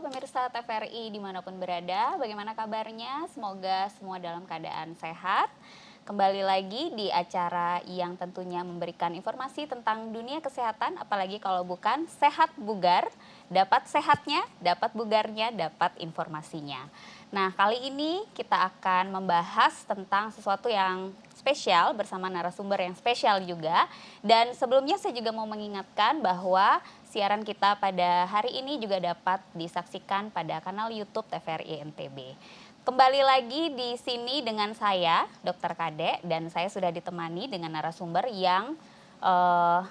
pemirsa TVRI dimanapun berada, bagaimana kabarnya? Semoga semua dalam keadaan sehat. Kembali lagi di acara yang tentunya memberikan informasi tentang dunia kesehatan, apalagi kalau bukan sehat bugar, dapat sehatnya, dapat bugarnya, dapat informasinya. Nah, kali ini kita akan membahas tentang sesuatu yang spesial bersama narasumber yang spesial juga. Dan sebelumnya saya juga mau mengingatkan bahwa siaran kita pada hari ini juga dapat disaksikan pada kanal YouTube TVRI NTB. Kembali lagi di sini dengan saya, Dr. Kade, dan saya sudah ditemani dengan narasumber yang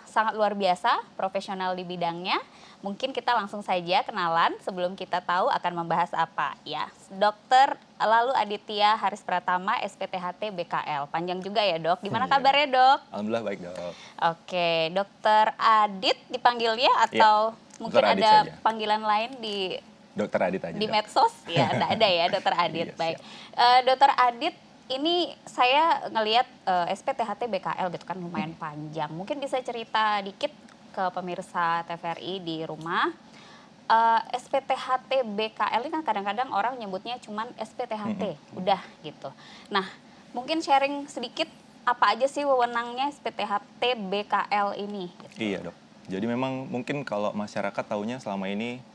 sangat luar biasa, profesional di bidangnya. Mungkin kita langsung saja kenalan sebelum kita tahu akan membahas apa ya. Dr. Lalu Aditya Haris Pratama, SPTHT BKL. Panjang juga ya dok, gimana kabarnya dok? Alhamdulillah baik dok. Oke, Dokter Adit dipanggilnya atau mungkin Dr. Adit ada saja. panggilan lain di Dokter Adit aja. di Dok. medsos ya, ada ya Dokter Adit. Iya, Baik, Dokter Adit, ini saya ngelihat SPTHT BKL gitu kan lumayan panjang. Mungkin bisa cerita dikit ke pemirsa TVRI di rumah. SPTHT BKL ini kan kadang-kadang orang nyebutnya cuman SPTHT, udah gitu. Nah, mungkin sharing sedikit apa aja sih wewenangnya SPTHT BKL ini? Gitu. Iya dok. Jadi memang mungkin kalau masyarakat taunya selama ini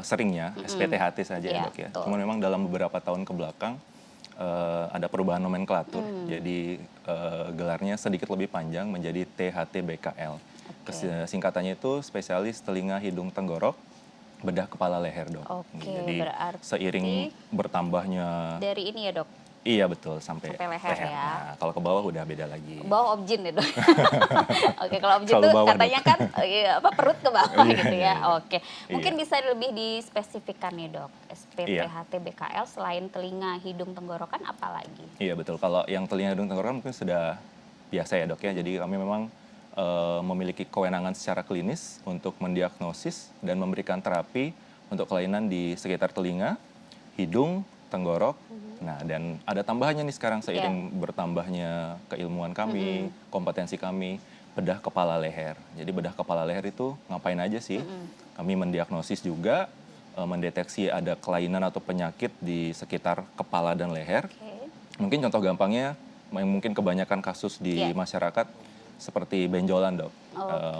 seringnya SPTHT saja ya dok ya. Betul. Cuma memang dalam beberapa tahun ke belakang ada perubahan nomenklatur. Jadi gelarnya sedikit lebih panjang menjadi THT BKL. Singkatannya itu spesialis telinga, hidung, tenggorok, bedah kepala leher dok. Oke, Jadi berarti seiring bertambahnya. dari ini ya dok? Iya betul, sampai leher ya. Nah, kalau ke bawah udah beda lagi. Bawah objin ya dok. Oke, kalau objin Selalu tuh bawah, katanya dok. kan perut ke bawah Iya, gitu ya. iya. Oke, mungkin bisa lebih dispesifikkan nih dok. SPTHT BKL selain telinga, hidung, tenggorokan apa lagi? Iya betul, kalau yang telinga, hidung, tenggorokan mungkin sudah biasa ya dok ya. Jadi kami memang memiliki kewenangan secara klinis untuk mendiagnosis dan memberikan terapi untuk kelainan di sekitar telinga, hidung, tenggorok. Nah, dan ada tambahannya nih sekarang seiring bertambahnya keilmuan kami, kompetensi kami, bedah kepala leher. Jadi bedah kepala leher itu ngapain aja sih? Kami mendiagnosis juga, mendeteksi ada kelainan atau penyakit di sekitar kepala dan leher. Mungkin contoh gampangnya, yang mungkin kebanyakan kasus di masyarakat seperti benjolan dok.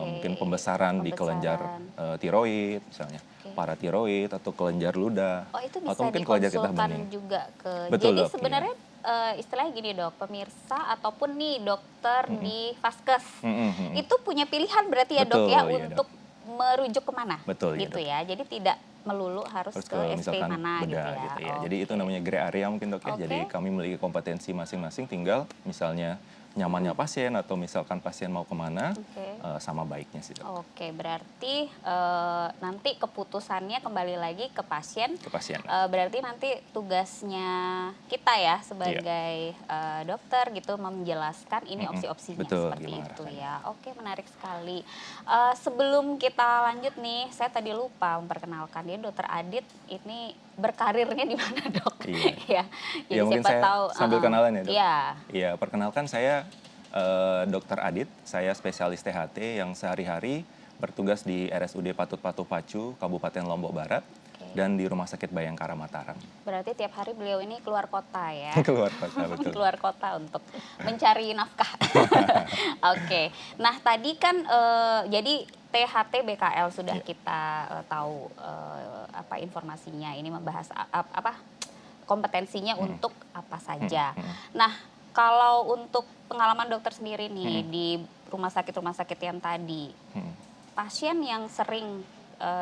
Mungkin pembesaran di kelenjar tiroid misalnya. Paratiroid atau kelenjar ludah, Oh itu bisa atau mungkin kelenjar getah dikonsulkan bening juga ke. Betul, Jadi dok, sebenarnya istilahnya gini dok, pemirsa ataupun nih dokter di Vaskes itu punya pilihan berarti ya dok Betul, ya iya, untuk merujuk kemana? Betul, gitu iya, ya. Jadi tidak melulu harus ke SP misalkan mana gitu bedah ya. gitu ya. Jadi itu namanya gray area mungkin dok ya. Jadi kami memiliki kompetensi masing-masing, tinggal misalnya nyamannya pasien atau misalkan pasien mau kemana, sama baiknya sih dok. Oke, berarti nanti keputusannya kembali lagi ke pasien. Ke pasien. Berarti nanti tugasnya kita ya sebagai dokter gitu menjelaskan ini opsi-opsinya seperti itu ya. Oke, menarik sekali. Sebelum kita lanjut nih, saya tadi lupa memperkenalkan dia Dokter Adit ini berkarirnya di mana dok? Iya. Jadi Ya, mungkin siapa saya tahu sambil kenalan ya dok. Iya, perkenalkan saya Dr. Adit, saya spesialis THT yang sehari-hari bertugas di RSUD Patut Patuh Pacu, Kabupaten Lombok Barat, dan di Rumah Sakit Bayangkara Mataram. Berarti tiap hari beliau ini keluar kota ya? Keluar kota, betul. Keluar kota untuk mencari nafkah. Oke, nah tadi kan jadi THT BKL sudah kita tahu apa informasinya, ini membahas apa kompetensinya untuk apa saja. Nah, kalau untuk pengalaman dokter sendiri nih di rumah sakit yang tadi, pasien yang sering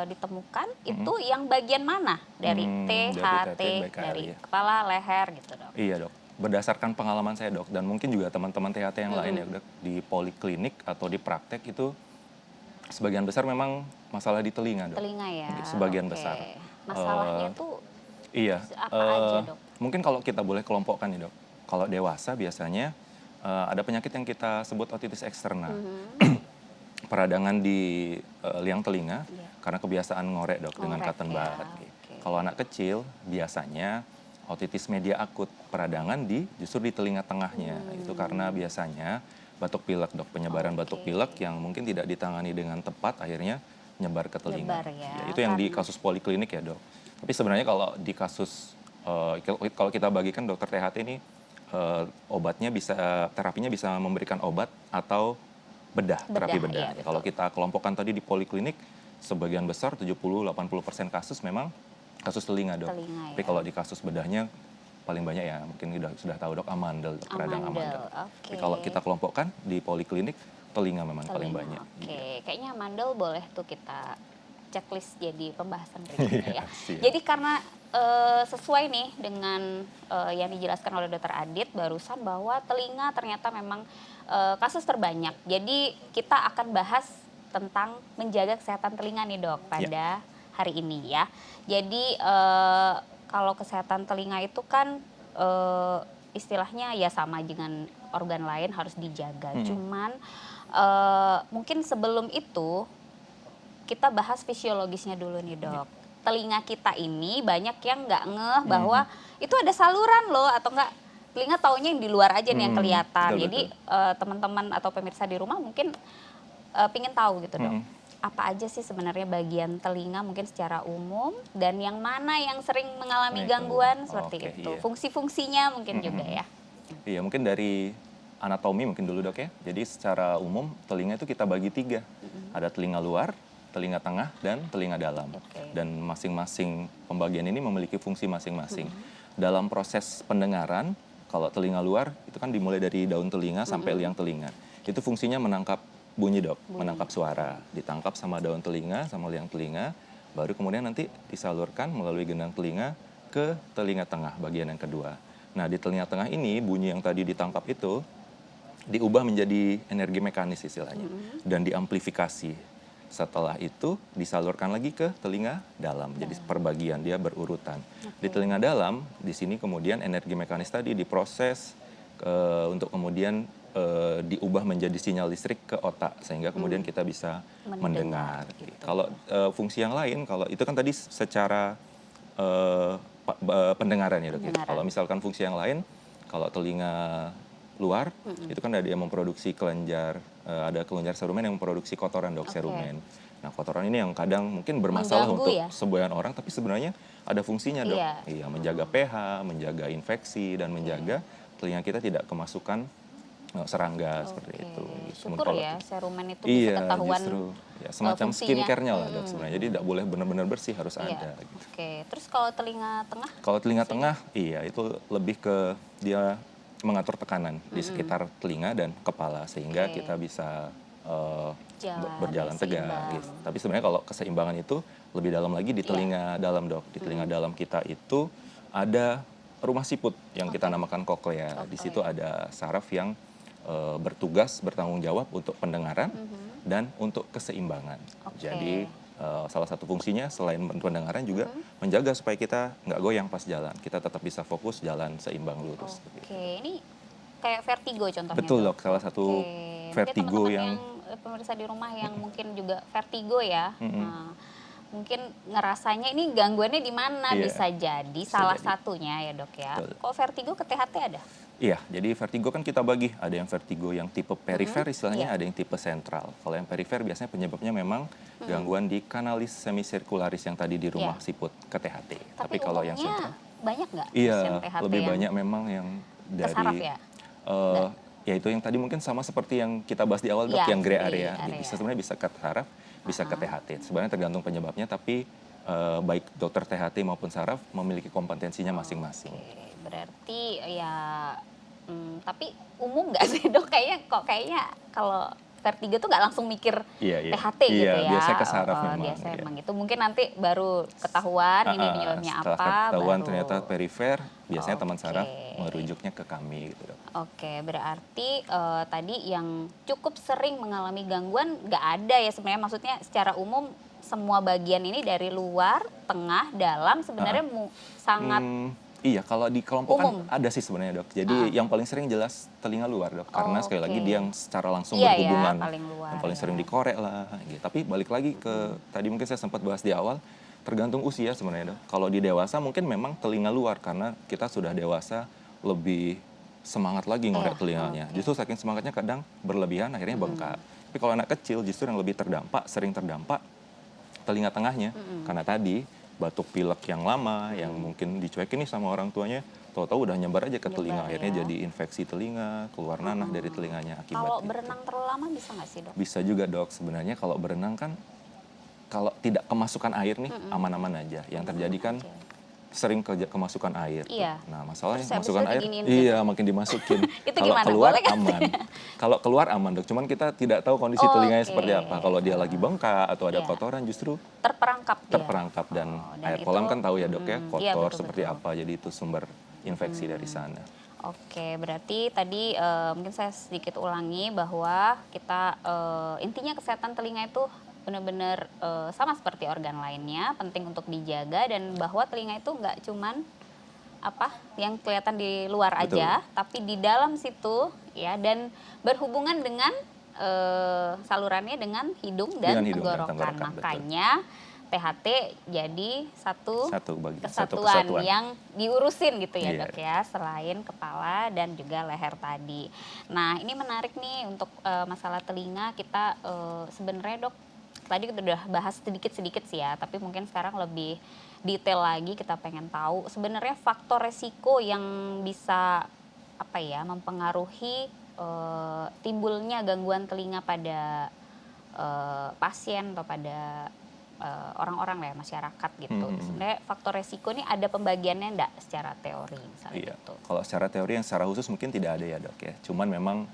ditemukan itu yang bagian mana dari THT, dari kepala, leher gitu dok? Iya dok, berdasarkan pengalaman saya dok, dan mungkin juga teman-teman THT yang lain ya dok, di poliklinik atau di praktek itu sebagian besar memang masalah di telinga dok. Telinga ya? Sebagian besar. Masalahnya itu apa aja dok? Mungkin kalau kita boleh kelompokkan nih dok, kalau dewasa biasanya ada penyakit yang kita sebut otitis eksterna. Peradangan di liang telinga karena kebiasaan ngorek dok dengan cotton bud. Kalau anak kecil biasanya otitis media akut, peradangan justru di telinga tengahnya. Itu karena biasanya batuk pilek dok, penyebaran batuk pilek yang mungkin tidak ditangani dengan tepat akhirnya nyebar ke telinga. Nyebar ya, Ya, itu yang di karena kasus poliklinik ya dok. Tapi sebenarnya kalau di kasus kalau kita bagikan dokter THT ini obatnya bisa terapinya bisa memberikan obat atau bedah, terapi bedah, iya bedah. Kalau betul. kita kelompokkan tadi di poliklinik, sebagian besar 70-80% kasus memang kasus telinga dok. Telinga Tapi ya. kalau di kasus bedahnya paling banyak ya mungkin sudah tahu dok amandel, dok, radang Amandel, amandel. oke. Tapi kalau kita kelompokkan di poliklinik telinga memang paling Telinga, banyak. oke. Iya. Kayaknya amandel boleh tuh kita checklist jadi pembahasan berikutnya Iya, ya. siap. Jadi karena sesuai nih dengan yang dijelaskan oleh Dokter Adit barusan bahwa telinga ternyata memang kasus terbanyak. Jadi kita akan bahas tentang menjaga kesehatan telinga nih dok Ya. pada hari ini ya. Jadi kalau kesehatan telinga itu kan istilahnya ya sama dengan organ lain harus dijaga. Cuman mungkin sebelum itu kita bahas fisiologisnya dulu nih dok. Telinga kita ini banyak yang nggak ngeh bahwa itu ada saluran loh atau enggak telinga taunya yang di luar aja nih yang kelihatan. Betul, Jadi betul. teman-teman atau pemirsa di rumah mungkin pingin tahu gitu dok. Apa aja sih sebenarnya bagian telinga mungkin secara umum dan yang mana yang sering mengalami Nah itu, gangguan seperti oke itu. iya. Fungsi-fungsinya mungkin juga ya. Iya mungkin dari anatomi mungkin dulu dok ya. Jadi secara umum telinga itu kita bagi 3. Ada telinga luar, telinga tengah, dan telinga dalam. Oke. Dan masing-masing pembagian ini memiliki fungsi masing-masing. Dalam proses pendengaran, kalau telinga luar itu kan dimulai dari daun telinga sampai liang telinga. Itu fungsinya menangkap bunyi dok, menangkap suara. Ditangkap sama daun telinga, sama liang telinga, baru kemudian nanti disalurkan melalui gendang telinga ke telinga tengah, bagian yang kedua. Nah di telinga tengah ini, bunyi yang tadi ditangkap itu diubah menjadi energi mekanis istilahnya. Dan diamplifikasi. Setelah itu disalurkan lagi ke telinga dalam. Jadi perbagian dia berurutan. Di telinga dalam, di sini kemudian energi mekanis tadi diproses untuk kemudian diubah menjadi sinyal listrik ke otak sehingga kemudian kita bisa mendengar. Gitu. Kalau fungsi yang lain, kalau itu kan tadi secara pendengaran ya dok. Ya. Pendengaran. Kalau misalkan fungsi yang lain, kalau telinga luar itu kan ada yang memproduksi kelenjar, ada kelenjar serumen yang memproduksi kotoran dok, serumen. Nah kotoran ini yang kadang mungkin bermasalah Mengganggu untuk ya? sebagian orang, tapi sebenarnya ada fungsinya dok. Iya. Iya, menjaga pH, menjaga infeksi dan menjaga telinga kita tidak kemasukan serangga seperti itu. Syukur Kalau- ya serumen itu bisa Iya, ketahuan justru ya, semacam fungsinya. skincare-nya lah dok sebenarnya. Jadi tidak boleh benar-benar bersih, harus Iya. ada. Gitu. Oke, terus kalau telinga tengah? Kalau telinga tengah, iya itu lebih ke dia mengatur tekanan di sekitar telinga dan kepala sehingga Oke. kita bisa Jalan, berjalan tegak. seimbang. Gitu. Tapi sebenarnya kalau keseimbangan itu lebih dalam lagi di telinga dalam dok. Di telinga dalam kita itu ada rumah siput yang kita namakan koklea. Di situ ada saraf yang bertugas bertanggung jawab untuk pendengaran dan untuk keseimbangan. Oke. Jadi salah satu fungsinya selain pendengaran juga menjaga supaya kita nggak goyang pas jalan. Kita tetap bisa fokus jalan seimbang lurus. Oke, ini kayak vertigo contohnya. Betul dok, salah satu Oke. vertigo Mungkin yang teman-teman pemirsa di rumah yang mungkin juga vertigo ya. Nah, mungkin ngerasanya ini gangguannya di mana? Iya. Bisa jadi Bisa salah jadi. satunya ya dok ya. Betul. Kalau vertigo ke THT ada? Iya, jadi vertigo kan kita bagi. Ada yang vertigo yang tipe perifer istilahnya, Iya. ada yang tipe sentral. Kalau yang perifer biasanya penyebabnya memang gangguan di kanalis semisirkularis yang tadi di rumah Iya. siput ke THT. Tapi kalau yang umumnya sentral, banyak nggak iya pasien THT lebih yang banyak memang yang ke saraf dari ya? ya itu yang tadi mungkin sama seperti yang kita bahas di awal dok, Iya, yang gray di area. area. Bisa sebenarnya bisa ke saraf, bisa ke THT. Sebenarnya tergantung penyebabnya, tapi baik dokter THT maupun saraf memiliki kompetensinya masing-masing. Oke, berarti ya tapi umum nggak sih dok? Kayaknya kalau vertigo tuh nggak langsung mikir Iya, iya. THT Iya, gitu ya. biasanya ke saraf memang, Biasanya iya. memang itu. Mungkin nanti baru ketahuan ini penyebabnya Setelah apa. ketahuan baru. ternyata perifer, biasanya teman saraf Oke. merujuknya ke kami gitu dok. Oke, berarti tadi yang cukup sering mengalami gangguan nggak ada ya sebenarnya. Maksudnya secara umum semua bagian ini dari luar, tengah, dalam sebenarnya sangat Iya, kalau di kelompok kan umum. ada sih sebenarnya dok. Jadi yang paling sering jelas telinga luar dok, karena sekali lagi Oke. dia yang secara langsung Iya ya, berhubungan, paling luar yang paling ya. sering dikorek lah. Gitu. Tapi balik lagi ke tadi mungkin saya sempat bahas di awal, tergantung usia sebenarnya dok. Kalau di dewasa mungkin memang telinga luar karena kita sudah dewasa lebih semangat lagi ngorek Iya, telinganya. Justru saking semangatnya kadang berlebihan akhirnya bengkak. Tapi kalau anak kecil justru yang lebih terdampak, sering terdampak telinga tengahnya. Karena tadi batuk pilek yang lama, yang mungkin dicuekin nih sama orang tuanya, tahu-tahu udah nyebar aja ke telinga, Nyebar, akhirnya ya. jadi infeksi telinga, keluar nanah dari telinganya akibat Kalau itu. berenang terlalu lama bisa nggak sih, Dok? Bisa juga dok, sebenarnya kalau berenang kan, kalau tidak kemasukan air nih, aman-aman aja. Yang terjadi kan aja. sering kemasukan air. tuh. Iya. Nah masalahnya Terus habis masukan itu air, diginiin iya makin dimasukin. Itu Kalau gimana? keluar Boleh nggak aman. Kalau keluar aman dok, cuman kita tidak tahu kondisi Oh, telinganya oke. seperti apa. Kalau dia lagi bengkak atau ada Iya. kotoran justru Terperangkap dia. terperangkap, dan dan air kolam itu- kan tahu ya dok ya, iya, kotor betul, seperti betul. apa, jadi itu sumber infeksi dari sana. Oke, berarti tadi mungkin saya sedikit ulangi bahwa kita intinya kesehatan telinga itu benar-benar sama seperti organ lainnya, penting untuk dijaga, dan bahwa telinga itu nggak cuman apa yang kelihatan di luar Betul. aja, tapi di dalam situ ya, dan berhubungan dengan salurannya dengan hidung dan Dengan hidung dan tenggorokan. tenggorokan, betul. Makanya THT jadi satu Satu kesatuan yang diurusin gitu ya Iya. dok ya, selain kepala dan juga leher tadi. Nah ini menarik nih untuk masalah telinga kita sebenarnya dok, tadi kita udah bahas sedikit-sedikit sih ya, tapi mungkin sekarang lebih detail lagi, kita pengen tahu sebenarnya faktor resiko yang bisa apa ya mempengaruhi timbulnya gangguan telinga pada pasien atau pada orang-orang lah ya, masyarakat gitu. Sebenarnya faktor resiko ini ada pembagiannya enggak secara teori misalnya Iya. gitu. Kalau secara teori yang secara khusus mungkin tidak ada ya dok ya. Cuman memang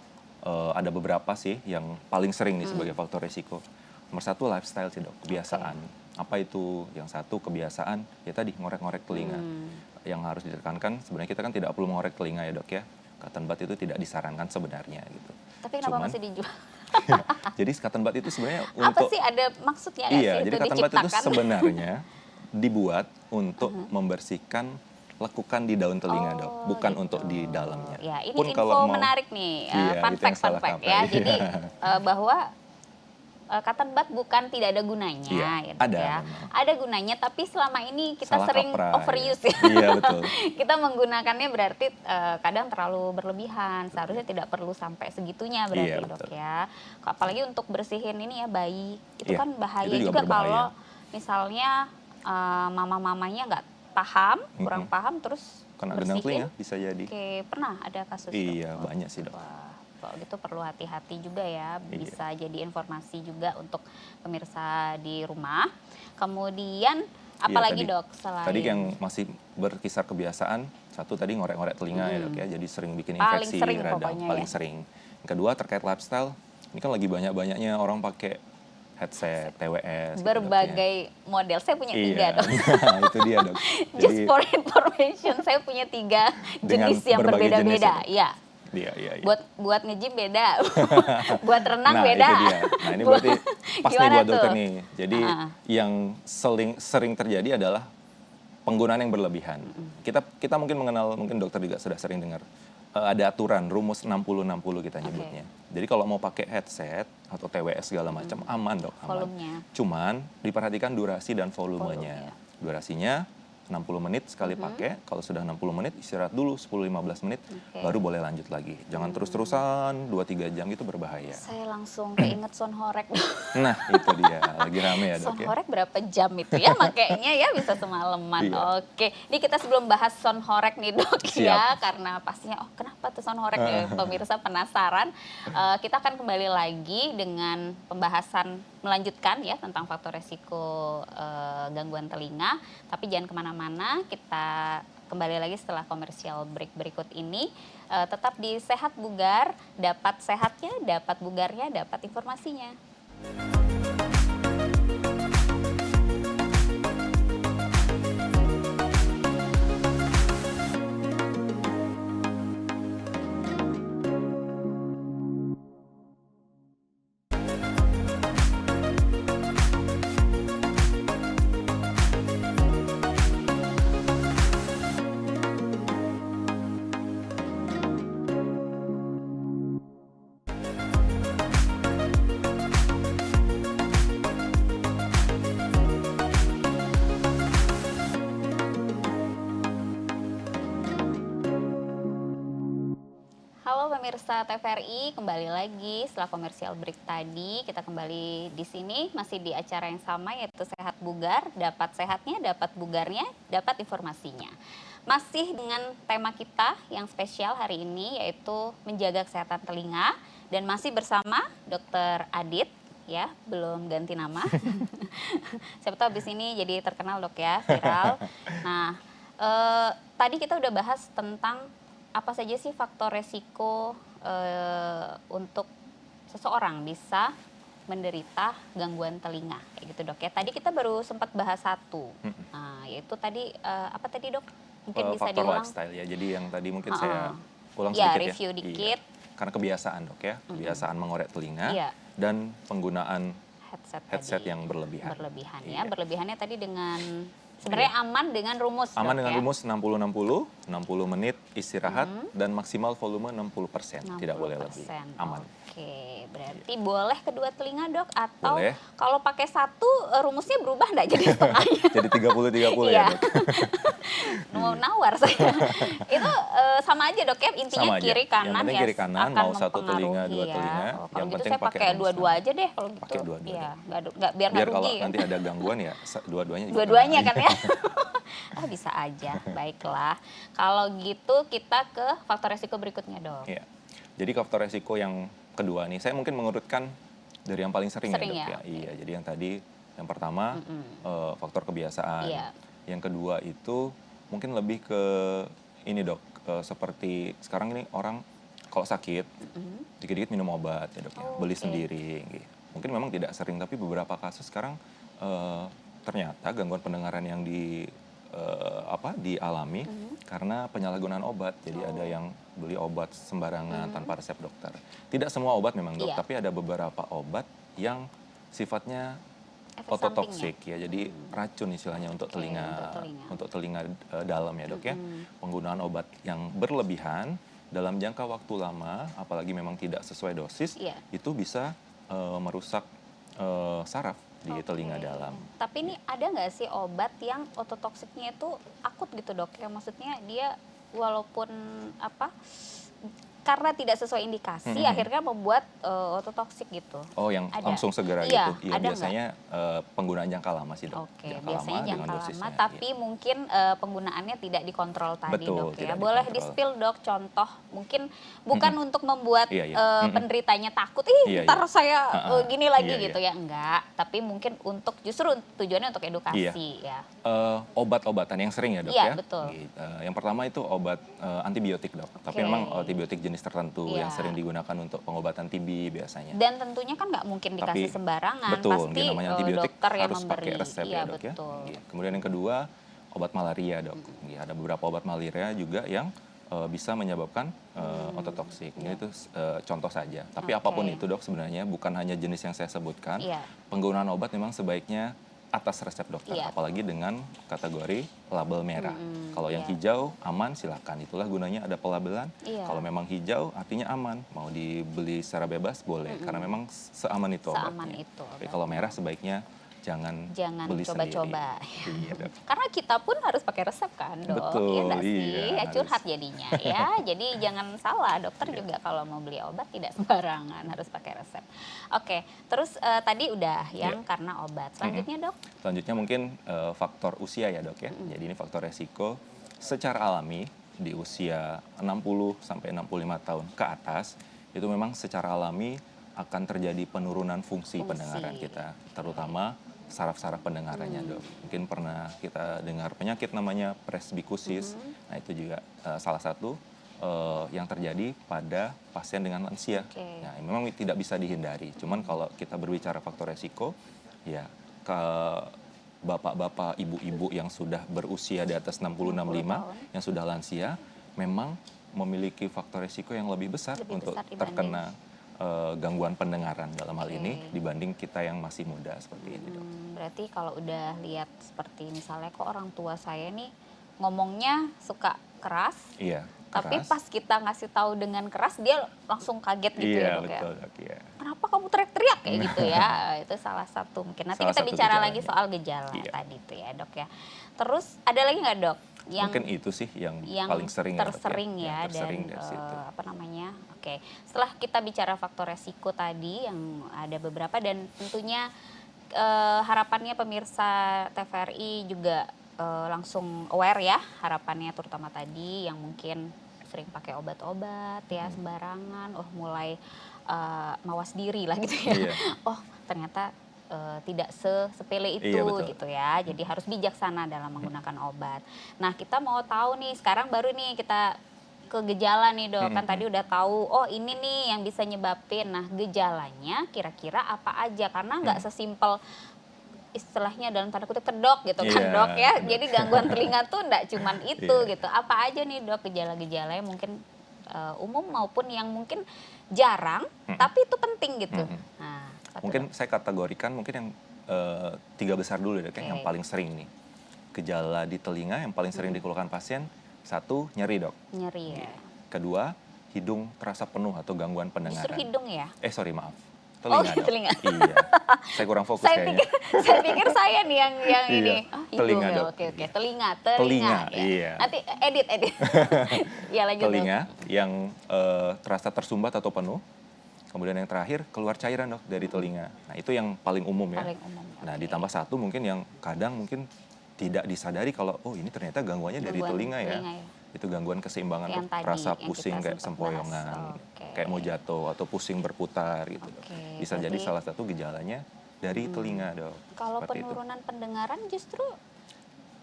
ada beberapa sih yang paling sering nih sebagai faktor resiko. Nomor satu lifestyle sih dok, kebiasaan. Apa itu? Yang satu kebiasaan, ya tadi ngorek-ngorek telinga. Yang harus ditekankan sebenarnya kita kan tidak perlu mengorek telinga ya dok ya. Cotton bud itu tidak disarankan sebenarnya gitu. Tapi kenapa masih dijual? Jadi cotton bud itu sebenarnya Apa untuk sih, ada maksudnya nggak iya, sih jadi itu cotton bud itu diciptakan? sebenarnya dibuat untuk membersihkan lekukan di daun telinga dok, bukan gitu. untuk di dalamnya. Ya, ini Pun info kalau mau- menarik nih, Iya, fun itu yang fact salah ya. kaprah, Jadi iya. bahwa cotton bud bukan tidak ada gunanya, Iya, ya, Dok, ada ya. memang. Ada gunanya, tapi selama ini kita Salah sering kaprah, overuse iya. Iya, betul. Kita menggunakannya berarti kadang terlalu berlebihan, seharusnya tidak perlu sampai segitunya berarti Iya, dok betul. ya. Apalagi untuk bersihin ini ya bayi, itu Iya, kan bahaya itu juga juga berbahaya. kalau misalnya mama-mamanya nggak paham, kurang paham, terus Kena gendang bersihin. telinga bisa jadi. Oke, pernah ada kasus? Dok? Iya, Wah, banyak sih dok. Wah, kalau gitu perlu hati-hati juga ya, Iya. bisa jadi informasi juga untuk pemirsa di rumah. Kemudian apalagi tadi- dok selain Tadi yang masih berkisar kebiasaan, satu tadi ngorek-ngorek telinga ya dok ya, jadi sering bikin Paling infeksi sering radang, pokoknya paling ya. sering. Yang kedua terkait lifestyle, ini kan lagi banyak-banyaknya orang pakai headset, TWS. gitu, Dok, ya. berbagai model, saya punya tiga Iya, dok. nah, itu dia dok. Just for information, saya punya 3 Dengan jenis yang berbagai jenis berbeda-beda. ya, Iya. iya, iya, iya. Buat nge-gym beda, buat renang Nah, beda. itu dia. Nah, ini berarti pas nih Gimana buat dokter tuh? nih. Jadi yang sering terjadi adalah penggunaan yang berlebihan. Kita mungkin mengenal, mungkin dokter juga sudah sering dengar. Ada aturan rumus 60-60 kita nyebutnya. Jadi kalau mau pakai headset atau TWS segala macam aman dok, aman. Volumenya. Cuman diperhatikan durasi dan volumenya. Durasinya 60 menit sekali pakai, kalau sudah 60 menit istirahat dulu 10-15 menit, Oke. baru boleh lanjut lagi. Jangan terus-terusan 2-3 jam, itu berbahaya. Saya langsung keinget Son Horek. Nah itu dia, lagi rame ya Son dok ya. Horek berapa jam itu ya makainya ya, bisa semalaman. Iya. Oke, ini kita sebelum bahas Son Horek nih dok Siap. ya, karena pastinya kenapa tuh Son Horek ya, pemirsa penasaran. Kita akan kembali lagi dengan pembahasan melanjutkan ya tentang faktor resiko gangguan telinga. Tapi jangan kemana-mana, kita kembali lagi setelah komersial break berikut ini. Tetap di Sehat Bugar, dapat sehatnya, dapat bugarnya, dapat informasinya. pemirsa TVRI, kembali lagi setelah komersial break tadi. Kita kembali di sini masih di acara yang sama, yaitu Sehat Bugar. Dapat sehatnya, dapat bugarnya, dapat informasinya. Masih dengan tema kita yang spesial hari ini, yaitu menjaga kesehatan telinga. Dan masih bersama Dr. Adit, ya, belum ganti nama. Siapa tahu abis ini jadi terkenal, Dok, ya, viral. Nah, tadi kita udah bahas tentang apa saja sih faktor resiko untuk seseorang bisa menderita gangguan telinga, kayak gitu, Dok, ya. Tadi kita baru sempat bahas satu, nah, yaitu tadi apa tadi, Dok? Mungkin bisa Faktor diulang. lifestyle ya, jadi yang tadi mungkin saya ulang Ya, sedikit ya. review dikit. Iya. Karena kebiasaan, Dok, ya, kebiasaan mengorek telinga Iya. dan penggunaan headset tadi yang berlebihan. ya. Iya. Berlebihannya tadi dengan sebenarnya aman dengan rumus, Aman Dok, dengan ya? rumus 60-60, 60 menit istirahat dan maksimal volume 60%, tidak boleh lebih. 60%. Aman. Oke, berarti boleh kedua telinga, Dok, atau Boleh. kalau pakai satu rumusnya berubah nggak jadi setengahnya? Jadi 30-30 Iya. ya, Dok? Mau nawar saya. Itu sama aja, Dok, ya, intinya Sama aja. kiri kanan Yang penting ya, kiri kanan, akan mau satu telinga, dua mempengaruhi, ya. telinga. Kalau Yang gitu penting saya pakai pakai rumus dua-dua sama. aja deh kalau gitu. Pakai dua-dua Iya, deh. biar nggak Kalau rugi. nanti ada gangguan ya, dua-duanya juga Dua-duanya kena. kan ya. Oh, bisa aja. Baiklah. Kalau gitu kita ke faktor resiko berikutnya, Dok. Iya. Jadi faktor resiko yang kedua nih, saya mungkin mengurutkan dari yang paling sering Sering ya, Dok, ya? ya. Iya, jadi yang tadi yang pertama faktor kebiasaan. Iya. Yang kedua itu mungkin lebih ke ini, Dok, seperti sekarang ini orang kalau sakit dikit-dikit minum obat ya, Dok, ya. Beli sendiri gitu. Mungkin memang tidak sering, tapi beberapa kasus sekarang ternyata gangguan pendengaran yang dialami karena penyalahgunaan obat. Jadi ada yang beli obat sembarangan tanpa resep dokter. Tidak semua obat memang, Dok, Iya. tapi ada beberapa obat yang sifatnya Efek ototoksik ya. Jadi racun istilahnya untuk Oke, telinga untuk telinga. dalam ya, Dok, ya. Penggunaan obat yang berlebihan dalam jangka waktu lama, apalagi memang tidak sesuai dosis, Iya. itu bisa merusak saraf di telinga Oke. dalam. Tapi ini ada nggak sih obat yang ototoksiknya itu akut gitu, Dok? Yang maksudnya dia walaupun karena tidak sesuai indikasi akhirnya membuat ototoksik gitu. Oh, yang Ada? langsung segera Iya, gitu? Iya, ada biasanya penggunaan jangka lama sih, Dok. Oke, biasanya dengan jangka dosisnya, lama, iya. tapi mungkin penggunaannya tidak dikontrol tadi, Betul, Dok, ya. tidak Boleh dikontrol. di-spill, Dok, contoh mungkin bukan untuk membuat Iya, iya. penderitanya takut, Iya, ntar iya. saya gini lagi Iya, gitu ya, enggak. Tapi mungkin justru tujuannya untuk edukasi ya. Obat-obatan yang sering ya, Dok, Iya, ya? betul. Gitu. Yang pertama itu obat antibiotik, Dok. Tapi Oke. memang antibiotik jenis tertentu Iya. yang sering digunakan untuk pengobatan TB biasanya. Dan tentunya kan nggak mungkin dikasih Tapi sembarangan, betul, pasti namanya antibiotik dokter yang harus memberi. pakai resep Iya, ya, Dok, ya. betul. Gitu. Kemudian yang kedua, obat malaria, Dok. Ya, ada beberapa obat malaria juga yang bisa menyebabkan ototoksik. Ini itu contoh saja. Tapi Oke. apapun itu, Dok, sebenarnya bukan hanya jenis yang saya sebutkan. Iya. Penggunaan obat memang sebaiknya atas resep dokter, Iya. apalagi dengan kategori label merah. Kalau yang iya. hijau aman, silakan. Itulah gunanya ada pelabelan. Iya. Kalau memang hijau artinya aman, mau dibeli secara bebas boleh, karena memang seaman itu Seaman obatnya. itu Tapi kalau merah sebaiknya jangan Jangan beli coba-coba. sendiri. Iya, Dok. Karena kita pun harus pakai resep kan, Dok. Betul, Iya nggak sih? iya, Ya, harus. curhat jadinya ya. Jadi jangan salah, dokter juga kalau mau beli obat tidak sembarangan, harus pakai resep. Oke, terus tadi udah yang karena obat. Selanjutnya, Dok? Selanjutnya mungkin faktor usia ya, Dok, ya. Jadi ini faktor resiko secara alami di usia 60 sampai 65 tahun ke atas itu memang secara alami akan terjadi penurunan fungsi pendengaran kita, terutama saraf-saraf pendengarannya, Dok. Mungkin pernah kita dengar penyakit namanya presbikusis. Nah, itu juga salah satu yang terjadi pada pasien dengan lansia. Oke. Nah, memang tidak bisa dihindari. Cuman kalau kita berbicara faktor resiko, ya ke bapak-bapak, ibu-ibu yang sudah berusia di atas 60-65, yang sudah lansia, memang memiliki faktor resiko yang lebih besar Lebih untuk besar dibanding. terkena gangguan pendengaran dalam hal ini dibanding kita yang masih muda seperti ini, Dok. Berarti kalau udah lihat seperti misalnya kok orang tua saya nih ngomongnya suka keras, Iya, tapi keras. pas kita ngasih tahu dengan keras dia langsung kaget gitu Iya, ya, Dok, ya. betul, Dok, iya. Kenapa kamu teriak-teriak kayak gitu ya? Itu salah satu mungkin. Nanti Salah kita satu bicara gejalanya. lagi soal gejala Iya. tadi tuh ya, Dok, ya. Terus ada lagi nggak, Dok? Yang Mungkin itu sih yang yang paling sering ya, Dok, tersering ya, yang tersering dan dari situ. apa namanya Oke, setelah kita bicara faktor resiko tadi yang ada beberapa dan tentunya harapannya pemirsa TVRI juga langsung aware ya harapannya terutama tadi yang mungkin sering pakai obat-obat ya sembarangan, mulai mawas diri lah gitu ya. Iya. Oh ternyata tidak sepele itu Iya, betul. gitu ya. Jadi harus bijaksana dalam menggunakan obat. Nah kita mau tahu nih sekarang baru nih kita ke gejala nih dok, kan tadi udah tahu, oh ini nih yang bisa nyebabin. Nah gejalanya kira-kira apa aja? Karena nggak sesimpel istilahnya dalam tanda kutip kedok gitu kan Iya, dok ya. kedok. Jadi gangguan telinga tuh nggak cuman itu Iya. gitu. Apa aja nih dok gejala-gejalanya mungkin umum maupun yang mungkin jarang tapi itu penting gitu. Nah, satu Mungkin dok. saya kategorikan mungkin yang 3 besar dulu deh, Oke. yang paling sering nih. Gejala di telinga yang paling sering dikeluhkan pasien, 1 nyeri dok. Nyeri ya. Kedua, hidung terasa penuh atau gangguan Justru pendengaran. hidung ya? Sorry maaf, Oh, telinga dok. telinga. Iya, saya kurang fokus Saya kayaknya. pikir saya nih yang Iya, ini. Oh, hidung telinga, ya. Dok. Oke. Iya. Telinga Telinga, ya. iya. Nanti edit. Ya lanjut dok. Telinga yang terasa tersumbat atau penuh. Kemudian yang terakhir keluar cairan dok dari telinga. Nah itu yang paling umum ya. Paling umum. Nah Oke. ditambah satu mungkin yang kadang mungkin tidak disadari kalau oh ini ternyata gangguannya dari Gangguan telinga ya. telinga ya. Itu gangguan keseimbangan Yang dok. tadi, Rasa yang pusing kita kayak sempat sempoyongan, bahas. Oke. kayak mau jatuh atau pusing berputar gitu. Oke, Bisa jadi berarti- salah satu gejalanya dari telinga dok. Kalau Seperti itu. penurunan pendengaran justru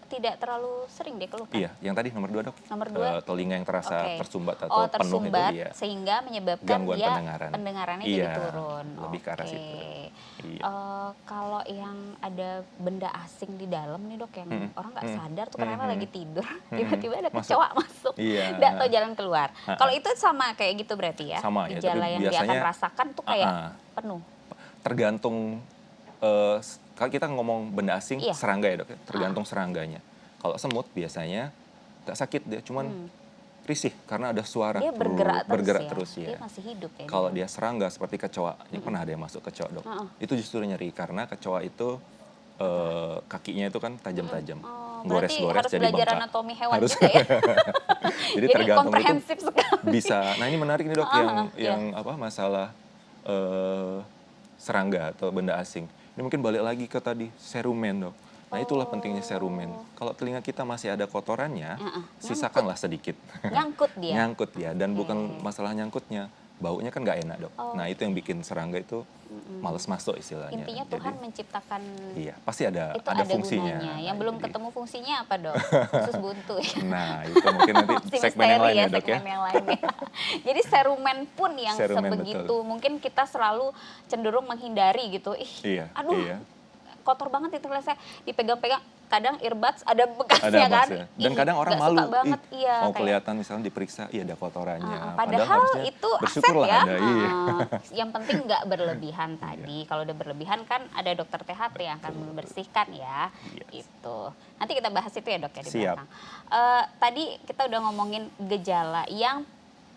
tidak terlalu sering dikeluhkan. Iya, yang tadi nomor 2 dok. Nomor 2? Telinga yang terasa Oke. tersumbat atau penuh tersumbat itu iya. sehingga menyebabkan Gangguan dia pendengaran. pendengarannya Iya, jadi turun. lebih ke arah Oke. situ. Iya. Kalau yang ada benda asing di dalam nih dok yang orang nggak sadar tuh karena lagi tidur tiba-tiba ada Masuk. kecoa masuk, Iya. nggak tahu jalan keluar. Kalau itu sama kayak gitu berarti ya? Sama ya, tapi Gejala yang dia akan biasanya- rasakan tuh kayak penuh. Tergantung kalau kita ngomong benda asing Iya. serangga ya dok ya, tergantung serangganya. Kalau semut biasanya nggak sakit dia, cuman risih karena ada suara Dia bergerak terus ya? ya. Dia masih hidup ya? Kalau dia serangga seperti kecoa, ini pernah ada yang masuk kecoa dok. Itu justru nyeri karena kecoa itu kakinya itu kan tajam-tajam, Berarti gores-gores harus jadi belajar bengkak. anatomi hewan Harus. juga ya? Jadi Jadi tergantung itu komprehensif sekali. bisa. Nah ini menarik nih dok yang apa masalah serangga atau benda asing. Ini mungkin balik lagi ke tadi serumen dok. Nah itulah pentingnya serumen. Kalau telinga kita masih ada kotorannya, sisakanlah sedikit. Nyangkut dia? Nyangkut ya, dan bukan masalah nyangkutnya, baunya kan nggak enak dok. Nah itu yang bikin serangga itu males masuk istilahnya. Intinya Jadi, Tuhan menciptakan iya, pasti ada itu ada fungsinya. gunanya. Yang belum Jadi, ketemu fungsinya apa dok? Khusus buntu ya? nah itu mungkin nanti Masih segmen yang misteri lain ya dok ya. segmen yang lainnya. Jadi serumen pun yang Serumen, sebegitu betul. mungkin kita selalu cenderung menghindari gitu. Iya, Aduh, iya. kotor banget itu saya dipegang-pegang. Kadang earbuds ada Ada bekasnya kan. maksudnya. Dan Ih, kadang orang nggak malu, suka banget, iya, mau kayak- kelihatan misalnya diperiksa, iya ada kotorannya. Padahal harusnya itu aset bersyukurlah ya. ada, iya. Yang penting nggak berlebihan tadi. Kalau udah berlebihan kan ada dokter THT yang akan membersihkan ya. Yes. Itu. Nanti kita bahas itu ya dok ya di Siap. belakang. Tadi kita udah ngomongin gejala yang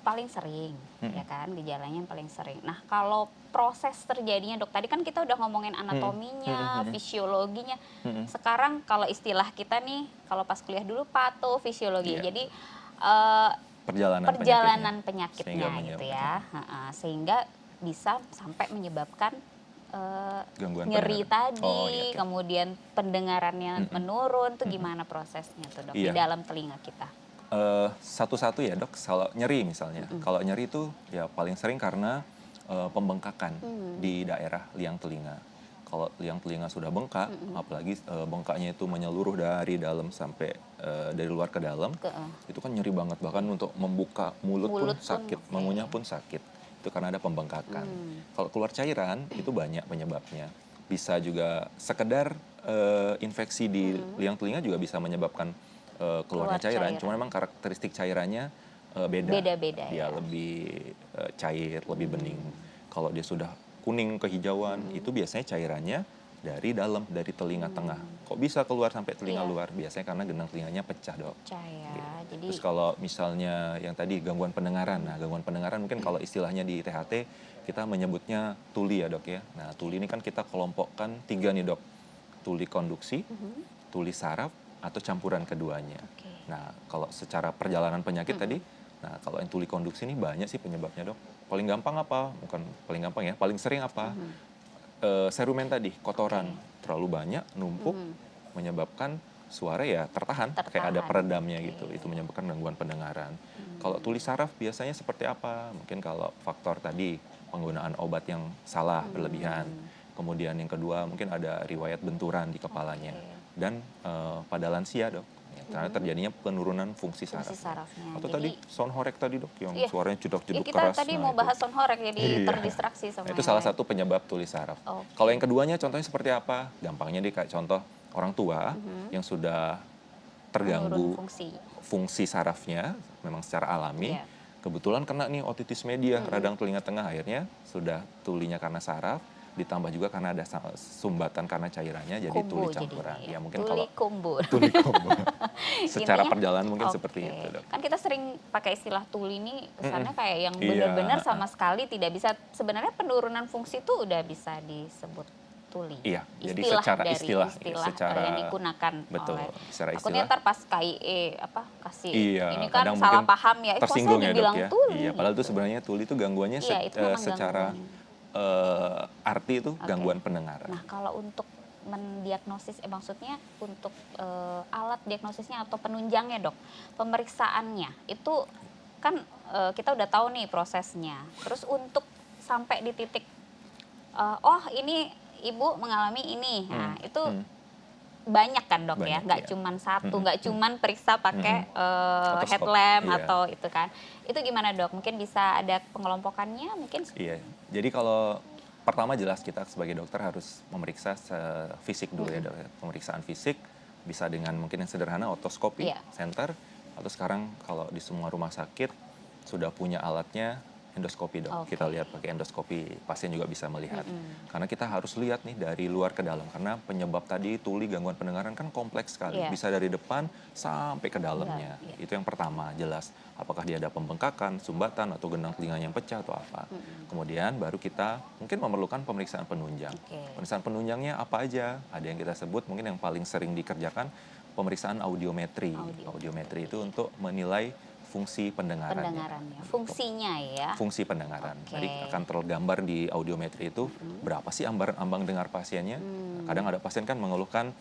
paling sering, ya kan? Gejalanya yang paling sering. Nah kalau proses terjadinya dok, tadi kan kita udah ngomongin anatominya, fisiologinya. Sekarang kalau istilah kita nih, kalau pas kuliah dulu patofisiologi. Iya. Jadi Perjalanan penyakitnya Sehingga gitu ya. Sehingga bisa sampai menyebabkan Gangguan nyeri pendengaran. tadi, Oh, iya, oke. kemudian pendengarannya menurun. Tuh gimana prosesnya tuh dok di Iya. dalam telinga kita? Satu-satu ya dok, kalau nyeri misalnya. Kalau nyeri itu ya paling sering karena pembengkakan di daerah liang telinga. Kalau liang telinga sudah bengkak, apalagi bengkaknya itu menyeluruh dari dalam sampai dari luar ke dalam, itu kan nyeri banget. Bahkan untuk membuka mulut pun Mulut pun, sakit, oke. mengunyah pun sakit. Itu karena ada pembengkakan. Kalau keluar cairan, itu banyak penyebabnya. Bisa juga sekedar infeksi di liang telinga juga bisa menyebabkan keluarnya Keluar cairan. cairan. Cuma memang karakteristik cairannya beda. Beda-beda Dia ya. lebih cair, lebih bening. Kalau dia sudah kuning kehijauan, itu biasanya cairannya dari dalam, dari telinga tengah. Kok bisa keluar sampai telinga Iya. luar? Biasanya karena genang telinganya pecah dok. Percaya. Jadi Terus kalau misalnya yang tadi gangguan pendengaran, nah gangguan pendengaran mungkin kalau istilahnya di THT kita menyebutnya tuli ya dok ya. Nah tuli ini kan kita kelompokkan 3 nih dok, tuli konduksi, tuli saraf, atau campuran keduanya. Oke. Nah kalau secara perjalanan penyakit tadi, nah kalau yang tuli konduksi ini banyak sih penyebabnya dok. paling gampang apa? Bukan paling gampang ya, paling sering apa? Serumen tadi, kotoran terlalu banyak, numpuk, menyebabkan suara ya tertahan, kayak ada Tertahan, peredamnya oke. gitu. Itu menyebabkan gangguan pendengaran. Kalau tuli saraf biasanya seperti apa? Mungkin kalau faktor tadi penggunaan obat yang salah berlebihan. Kemudian yang kedua mungkin ada riwayat benturan di kepalanya. Oke. Dan pada lansia dok, ya, karena terjadinya penurunan fungsi Fungsi sarafnya. sarafnya. Atau Jadi, tadi sound horeg tadi dok, yang iya, suaranya ya jeduk-jeduk kita keras. tadi Nah mau itu. bahas sound horeg jadi Iya. terdistraksi sama Itu yang salah lain. satu penyebab tuli saraf. Oke. Kalau yang keduanya contohnya seperti apa? Gampangnya deh kayak contoh orang tua yang sudah terganggu Menurun fungsi. fungsi sarafnya memang secara alami. Iya. Kebetulan kena nih otitis media, radang telinga tengah, akhirnya sudah tulinya karena saraf, ditambah juga karena ada sumbatan karena cairannya, jadi Kumbu tuli campuran. jadinya ya. Ya mungkin Tuli kalau kumbu. tuli kumbu. Secara Intinya, perjalanan mungkin oke. seperti itu dok. Kan kita sering pakai istilah tuli ini kesannya kayak yang Iya, benar-benar sama sekali tidak bisa. Sebenarnya penurunan fungsi itu udah bisa disebut tuli. Iya, jadi Istilah secara dari istilah, istilah yang digunakan betul, oleh. secara Takutnya istilah. ntar pas KIE kasih Iya, ini kan kadang salah mungkin paham ya. Kok saya tersinggung ya dok dibilang ya. tuli? Iya, padahal itu gitu. sebenarnya tuli itu gangguannya Iya, itu memang secara gangguan. arti itu Oke. gangguan pendengaran. Nah, kalau untuk mendiagnosis, maksudnya untuk alat diagnosisnya atau penunjangnya dok, pemeriksaannya itu kan kita udah tahu nih prosesnya. Terus untuk sampai di titik, oh ini ibu mengalami ini, nah itu banyak kan dok ya, Banyak, nggak iya. cuman satu, nggak cuman periksa pakai Otoskop, headlamp iya. atau itu kan. Itu gimana dok? Mungkin bisa ada pengelompokannya mungkin? Iya, jadi kalau pertama jelas kita sebagai dokter harus memeriksa fisik dulu ya dok. Pemeriksaan fisik bisa dengan mungkin yang sederhana otoskopi Iya. center, atau sekarang kalau di semua rumah sakit sudah punya alatnya endoskopi dok. Oke. Kita lihat pakai endoskopi, pasien juga bisa melihat. Karena kita harus lihat nih dari luar ke dalam, karena penyebab tadi tuli gangguan pendengaran kan kompleks sekali, Iya. bisa dari depan sampai ke dalamnya. Iya. Itu yang pertama, jelas apakah dia ada pembengkakan, sumbatan, atau gendang telinga yang pecah atau apa. Kemudian baru kita mungkin memerlukan pemeriksaan penunjang. Oke. Pemeriksaan penunjangnya apa aja? Ada yang kita sebut mungkin yang paling sering dikerjakan pemeriksaan audiometri. Audiometri itu untuk menilai fungsi pendengarannya. Pendengarannya, fungsinya ya. Fungsi pendengaran. Oke. Jadi akan tergambar di audiometri itu berapa sih ambang dengar pasiennya. Kadang ada pasien kan mengeluhkan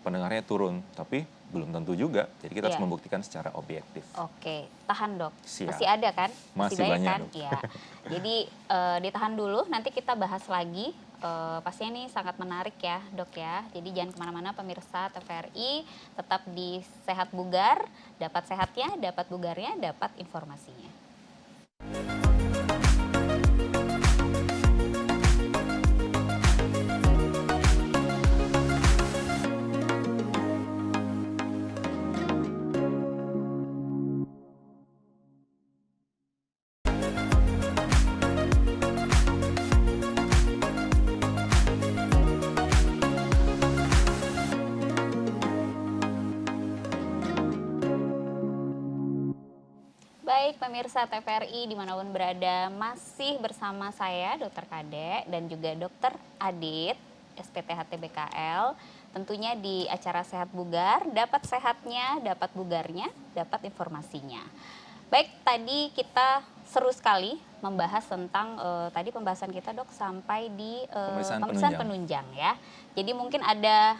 pendengarnya turun, tapi belum tentu juga. Jadi kita harus Iya. membuktikan secara objektif. Oke, tahan dok. Siap. Masih ada kan? Masih banyak banyak, kan? Dok. Iya. Jadi ditahan dulu, nanti kita bahas lagi. Pastinya ini sangat menarik ya dok ya. Jadi jangan kemana-mana pemirsa TVRI, tetap di Sehat Bugar, dapat sehatnya, dapat bugarnya, dapat informasinya. Baik pemirsa TVRI dimanapun berada, masih bersama saya Dr. Kade dan juga Dr. Adit, SPTHT BKL. Tentunya di acara Sehat Bugar, dapat sehatnya, dapat bugarnya, dapat informasinya. Baik, tadi kita seru sekali membahas tentang tadi pembahasan kita dok sampai di pemeriksaan penunjang ya. Jadi mungkin ada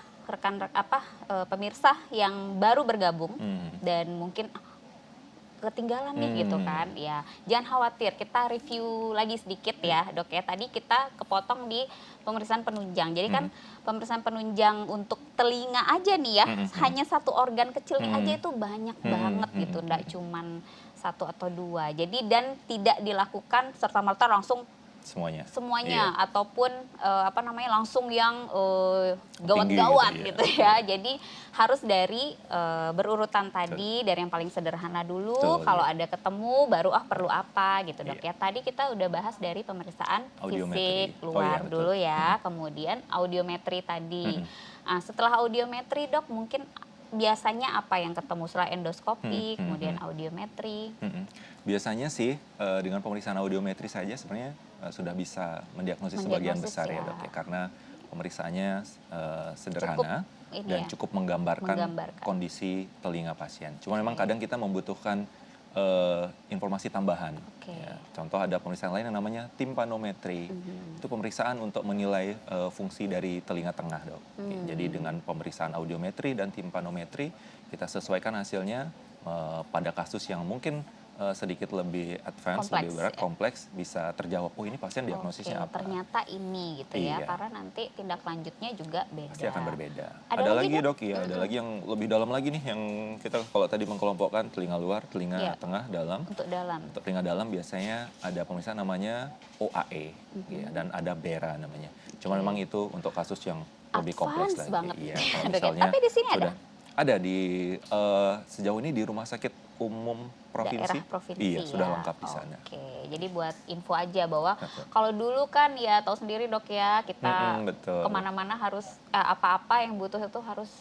pemirsa yang baru bergabung dan mungkin ketinggalan nih gitu kan ya, jangan khawatir, kita review lagi sedikit ya dok ya. Tadi kita kepotong di pemeriksaan penunjang, jadi kan pemeriksaan penunjang untuk telinga aja nih ya, hanya satu organ kecilnya aja itu banyak banget gitu, enggak cuman satu atau dua. Jadi dan tidak dilakukan serta-merta langsung Semuanya. semuanya Iya. ataupun langsung yang gawat-gawat gitu ya. Jadi harus dari berurutan tadi, dari yang paling sederhana dulu. Betul, kalau iya. ada ketemu baru perlu apa gitu dok ya. Tadi kita udah bahas dari pemeriksaan Audiometri. fisik Oh luar iya, betul. dulu ya, kemudian audiometri tadi. Nah, setelah audiometri dok, mungkin biasanya apa yang ketemu setelah endoskopi, kemudian audiometri? Biasanya sih dengan pemeriksaan audiometri saja sebenarnya sudah bisa mendiagnosis sebagian Mendiagnosis besar ya ya. dok ya, karena pemeriksaannya sederhana ini dan ya, cukup menggambarkan menggambarkan. kondisi telinga pasien. Cuma memang kadang kita membutuhkan informasi tambahan. Oke. Ya, contoh ada pemeriksaan lain yang namanya timpanometri. Itu pemeriksaan untuk menilai fungsi dari telinga tengah, dok. Oke, jadi dengan pemeriksaan audiometri dan timpanometri kita sesuaikan hasilnya pada kasus yang mungkin sedikit lebih advance, Kompleks, lebih berat, ya. kompleks, bisa terjawab. Oh, ini pasien diagnosisnya Oke, apa? ternyata ini gitu ya, Iya. karena nanti tindak lanjutnya juga beda. Pasti akan berbeda. Ada Ada lagi, lagi, Dok? dok, ya, ada lagi yang lebih dalam lagi nih, yang kita kalau tadi mengkelompokkan telinga luar, Iya, telinga tengah, dalam. untuk dalam. Untuk telinga dalam biasanya ada pemeriksaan namanya OAE, ya, dan ada BERA namanya. Cuma Oke. memang itu untuk kasus yang lebih kompleks Advance lagi. banget Iya, nih, kalau Dok ya. misalnya Tapi di sini sudah ada di sejauh ini di Rumah Sakit Umum daerah Provinsi. provinsi Iya, sudah ya. lengkap di sana. Oke, jadi buat info aja bahwa Betul. kalau dulu kan ya tahu sendiri dok ya, kita Betul. kemana-mana harus apa-apa yang butuh itu harus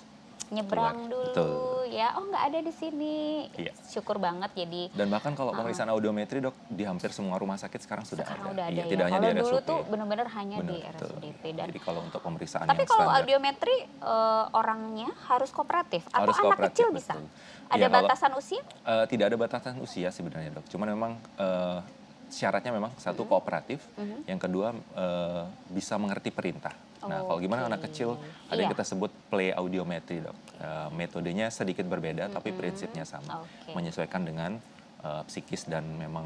nyebrang Keluar. dulu Betul. ya. Oh nggak ada di sini. Iya. Syukur banget jadi Dan bahkan kalau pemeriksaan audiometri, dok, di hampir semua rumah sakit sekarang sudah sekarang ada. udah ada Iya, ya. tidak hanya di Kalau dulu RSUP. tuh benar-benar hanya Benar, di betul. RSUDP dan Jadi kalau untuk pemeriksaan tapi yang kalau standar audiometri orangnya harus kooperatif atau harus anak kooperatif, kecil bisa? betul. Ada Iya, kalau batasan usia? tidak ada batasan usia sebenarnya, dok. Cuman memang syaratnya memang satu kooperatif, yang kedua bisa mengerti perintah. Nah, kalau gimana anak kecil, ada yang Iya. kita sebut play audiometri, dok. Metodenya sedikit berbeda, tapi prinsipnya sama, Oke. menyesuaikan dengan psikis dan memang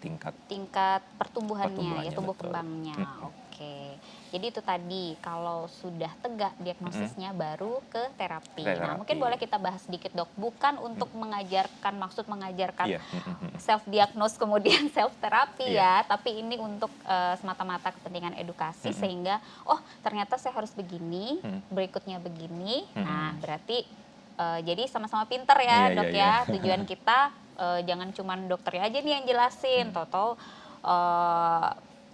tingkat Pertumbuhannya ya, Pertumbuhannya, tumbuh betul. kembangnya. Oke. Jadi itu tadi kalau sudah tegak diagnosisnya baru ke terapi. Ke Nah, mungkin terapi. boleh kita bahas sedikit dok, bukan untuk mengajarkan, maksud mengajarkan Iya. self diagnose kemudian self terapi Iya. ya, tapi ini untuk semata-mata kepentingan edukasi sehingga ternyata saya harus begini, berikutnya begini. Nah, berarti jadi sama-sama pinter ya Iya, dok iya, ya. iya. Tujuan kita jangan cuman dokternya aja nih yang jelasin, toto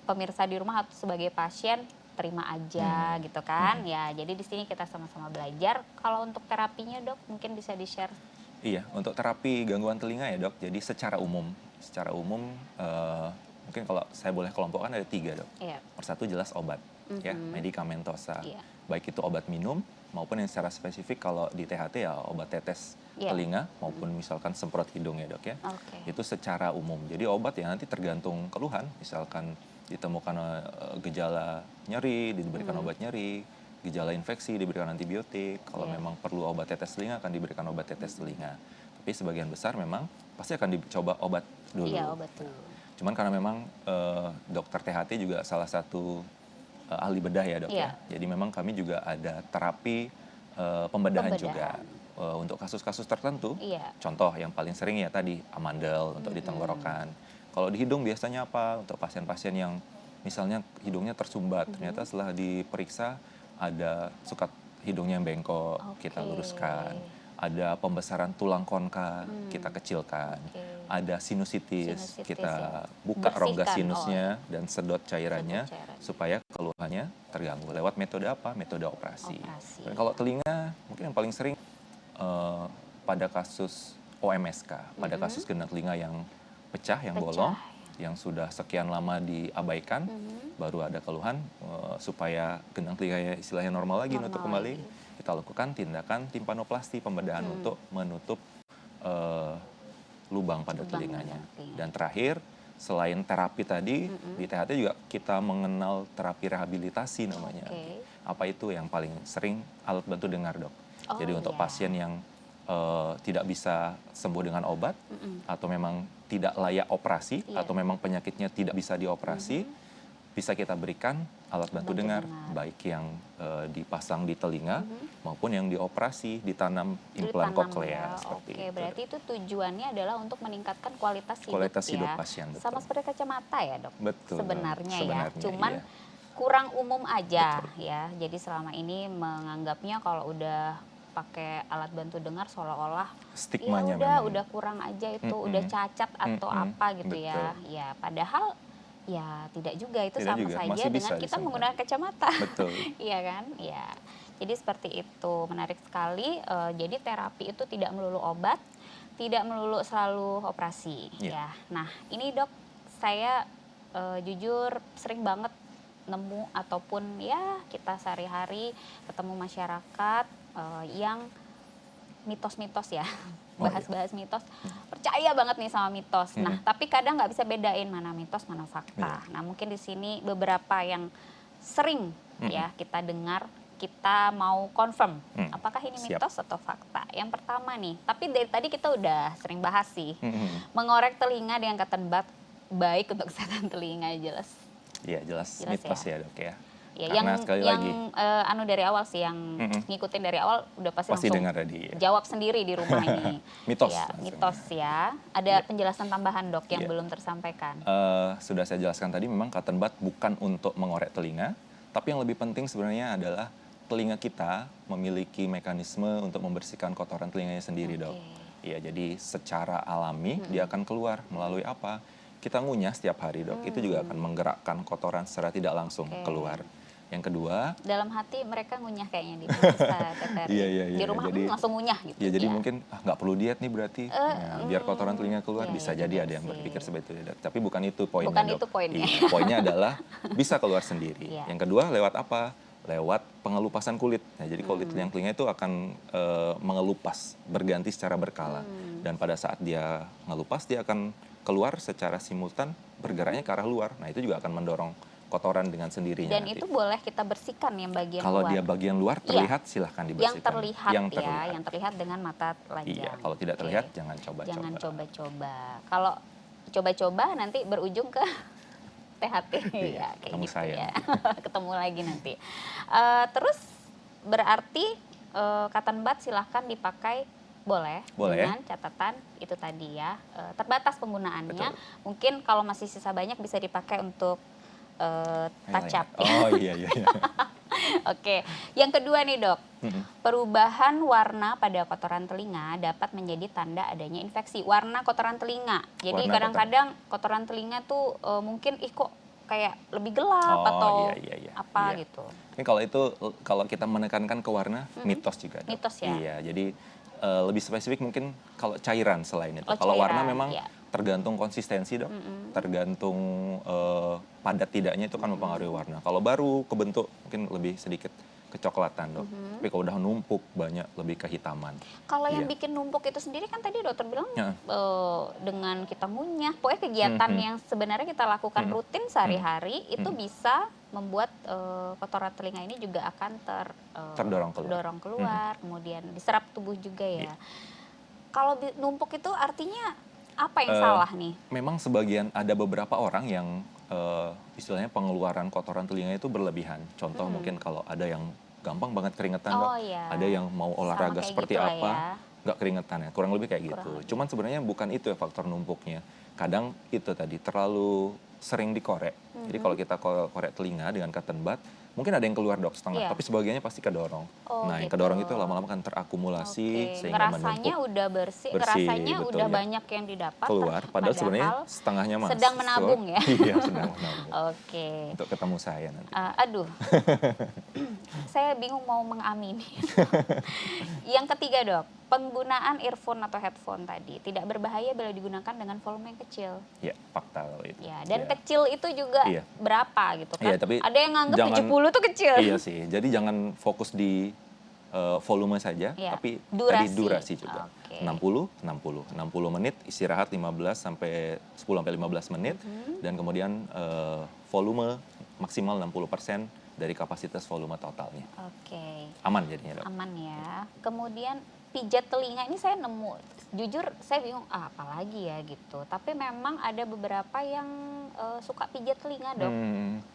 pemirsa di rumah atau sebagai pasien terima aja gitu kan. Ya, jadi di sini kita sama-sama belajar. Kalau untuk terapinya dok, mungkin bisa di-share. Iya, untuk terapi gangguan telinga ya, dok. Jadi secara umum mungkin kalau saya boleh kelompokkan ada 3, dok. Iya. Persatu jelas obat, ya, medikamentosa. Iya. Baik itu obat minum maupun yang secara spesifik kalau di THT ya obat tetes Iya. telinga maupun misalkan semprot hidung ya, dok ya. Oke. Itu secara umum. Jadi obat ya nanti tergantung keluhan, misalkan ditemukan gejala nyeri, diberikan obat nyeri, gejala infeksi diberikan antibiotik, kalau Iya. memang perlu obat tetes telinga akan diberikan obat tetes telinga. Tapi sebagian besar memang pasti akan dicoba obat dulu. Iya, obat dulu. Cuman karena memang dokter THT juga salah satu ahli bedah ya, dok Iya. ya. Jadi memang kami juga ada terapi pembedahan juga. Pembedahan. Untuk kasus-kasus tertentu, Iya. contoh yang paling sering ya tadi amandel untuk di tenggorokan. Kalau di hidung biasanya apa? Untuk pasien-pasien yang misalnya hidungnya tersumbat, ternyata setelah diperiksa ada sukat hidungnya yang bengkok, kita Oke. luruskan. Ada pembesaran tulang konka, kita kecilkan. Oke. Ada sinusitis, Sinusitis, kita ya. buka rongga Bersihkan, sinusnya dan sedot cairannya Sedot cairannya. supaya keluhannya terganggu. Lewat metode apa? Metode operasi. Operasi. Dan kalau telinga, mungkin yang paling sering pada kasus OMSK, pada kasus gendang telinga yang pecah, yang bolong, yang sudah sekian lama diabaikan, baru ada keluhan supaya gendang telinganya istilahnya normal lagi, nutup kembali, kita lakukan tindakan timpanoplasti, pembedahan untuk menutup lubang pada telinganya. Dan terakhir, selain terapi tadi, di THT juga kita mengenal terapi rehabilitasi namanya. Oke. Apa itu yang paling sering? Alat bantu dengar, dok. Jadi untuk iya. pasien yang tidak bisa sembuh dengan obat, atau memang tidak layak operasi, Iya. atau memang penyakitnya tidak bisa dioperasi, bisa kita berikan alat bantu dengar, baik yang dipasang di telinga maupun yang dioperasi, ditanam implan Ditanam koklea, ya. seperti Oke, itu. berarti itu tujuannya adalah untuk meningkatkan kualitas hidup Kualitas ya. hidup pasien, betul. Sama seperti kacamata ya dok. Betul. Sebenarnya ya. Sebenarnya, Cuman iya. kurang umum aja ya. Jadi selama ini menganggapnya kalau udah pakai alat bantu dengar seolah-olah Stigmanya ya memang. udah kurang aja itu, udah cacat atau apa gitu ya. Betul. Ya padahal ya tidak juga, itu Tidak sama juga, saja masih dengan bisa kita disembuhkan. menggunakan kacamata. Betul. Iya kan? Ya. Jadi seperti itu, menarik sekali. Jadi terapi itu tidak melulu obat, tidak melulu selalu operasi. Iya. Ya. Nah, ini dok, saya jujur sering banget nemu ataupun ya kita sehari-hari ketemu masyarakat yang mitos-mitos ya, Oh, iya. bahas-bahas mitos, percaya banget nih sama mitos. Nah, tapi kadang nggak bisa bedain mana mitos, mana fakta. Iya. Nah, mungkin di sini beberapa yang sering ya kita dengar, kita mau confirm apakah ini Siap. mitos atau fakta. Yang pertama nih, tapi dari tadi kita udah sering bahas sih, Mhm. mengorek telinga dengan cotton bud baik untuk kesehatan telinga, jelas. Iya, jelas Jelas mitos ya. ya dok ya. Ya, Karena sekali lagi, anu dari awal sih, yang ngikutin dari awal udah pasti pasti langsung dengar tadi ya. jawab sendiri di rumah ini. Mitos Ya, langsung mitos ya. Ada penjelasan tambahan dok yang Iya. belum tersampaikan. Sudah saya jelaskan tadi, memang cotton bud bukan untuk mengorek telinga, tapi yang lebih penting sebenarnya adalah telinga kita memiliki mekanisme untuk membersihkan kotoran telinganya sendiri, dok. Oke. Iya, jadi secara alami dia akan keluar melalui apa? Kita ngunyah setiap hari, dok. Itu juga akan menggerakkan kotoran secara tidak langsung Oke. keluar. Yang kedua, Dalam hati mereka ngunyah kayaknya di pemirsa TVRI. Iya, Di rumah jadi langsung ngunyah gitu. ya jadi ya. mungkin nggak perlu diet nih berarti. Nah, biar kotoran telinga keluar, iya, bisa iya jadi juga ada yang sih. berpikir seperti itu, dok. Tapi bukan itu poinnya, Bukan dok. itu poinnya. Iya, poinnya adalah bisa keluar sendiri. Iya. Yang kedua, lewat apa? Lewat pengelupasan kulit. Nah, jadi kulit yang telinga itu akan mengelupas, berganti secara berkala. Dan pada saat dia ngelupas, dia akan keluar secara simultan, bergeraknya ke arah luar. Nah, itu juga akan mendorong kotoran dengan sendirinya Dan nanti. itu boleh kita bersihkan yang bagian Kalau luar. dia bagian luar Iya. terlihat, silahkan dibersihkan. Yang terlihat Yang ya, terlihat. yang terlihat dengan mata telanjang. Iya, kalau tidak Oke. terlihat jangan coba-coba. Jangan coba-coba. Kalau coba-coba nanti berujung ke THT Iya, ya, kayak ketemu gitu saya ya. Ketemu lagi nanti. Terus berarti cotton bud silahkan dipakai boleh, Boleh. dengan catatan itu tadi ya, terbatas penggunaannya. Betul. Mungkin kalau masih sisa banyak bisa dipakai untuk touch up. Oh iya. Oke, yang kedua nih dok, perubahan warna pada kotoran telinga dapat menjadi tanda adanya infeksi. Warna kotoran telinga. Jadi Warna kadang-kadang kotoran telinga tuh mungkin kok kayak lebih gelap Oh, atau iya. apa Iya. gitu. Ini kalau itu, kalau kita menekankan ke warna, mitos juga, dok. Mitos ya? Iya, jadi lebih spesifik mungkin kalau cairan selain itu. Oh, Kalau warna cairan, memang iya. tergantung konsistensi, dok. Tergantung padat tidaknya itu kan mempengaruhi warna. Kalau baru kebentuk mungkin lebih sedikit kecoklatan, dok. Tapi kalau udah numpuk banyak lebih kehitaman. Kalau yang Iya. bikin numpuk itu sendiri kan tadi dokter bilang Ya. dengan kita ngunyah, pokoknya kegiatan yang sebenarnya kita lakukan rutin sehari-hari itu bisa membuat kotoran telinga ini juga akan terdorong keluar, kemudian diserap tubuh juga ya. Iya. Kalau numpuk itu artinya apa yang salah nih? Memang sebagian, ada beberapa orang yang istilahnya pengeluaran kotoran telinga itu berlebihan. Contoh mungkin kalau ada yang gampang banget keringetan, dok. Oh, iya. Ada yang mau olahraga kayak seperti gitulah apa, ya. nggak keringetan ya. Kurang lebih kayak gitu. Kurang lebih. Cuman sebenarnya bukan itu ya faktor numpuknya. Kadang itu tadi terlalu sering dikorek. Jadi kalau kita korek telinga dengan cotton bud, mungkin ada yang keluar, dok, setengah, Iya. tapi sebagiannya pasti kedorong. Oh, Nah, yang gitu. kedorong itu lama-lama kan terakumulasi Oke, sehingga ngerasanya menumpuk. udah bersih, Bersih, ngerasanya betul udah ya. banyak yang didapat. Keluar, padahal sebenarnya setengahnya masuk. sedang menabung ya. Iya, sedang menabung. Oke. Untuk ketemu saya nanti. Aduh, saya bingung mau mengamini. Yang ketiga dok, penggunaan earphone atau headphone tadi tidak berbahaya bila digunakan dengan volume yang kecil. Ya, fakta kalau itu. Ya, dan Ya. kecil itu juga Iya. berapa gitu kan? Iya, tapi ada yang nganggep jangan- 70 tuh kecil. Iya sih, jadi jangan fokus di volume saja, Iya. tapi Durasi. tadi durasi juga. Oke. 60 menit, istirahat 10 sampai 15 menit, dan kemudian volume maksimal 60% dari kapasitas volume totalnya. Oke. Aman jadinya, dok. Aman ya. Kemudian pijat telinga ini saya nemu, jujur saya bingung apalagi ya gitu. Tapi memang ada beberapa yang suka pijat telinga dok.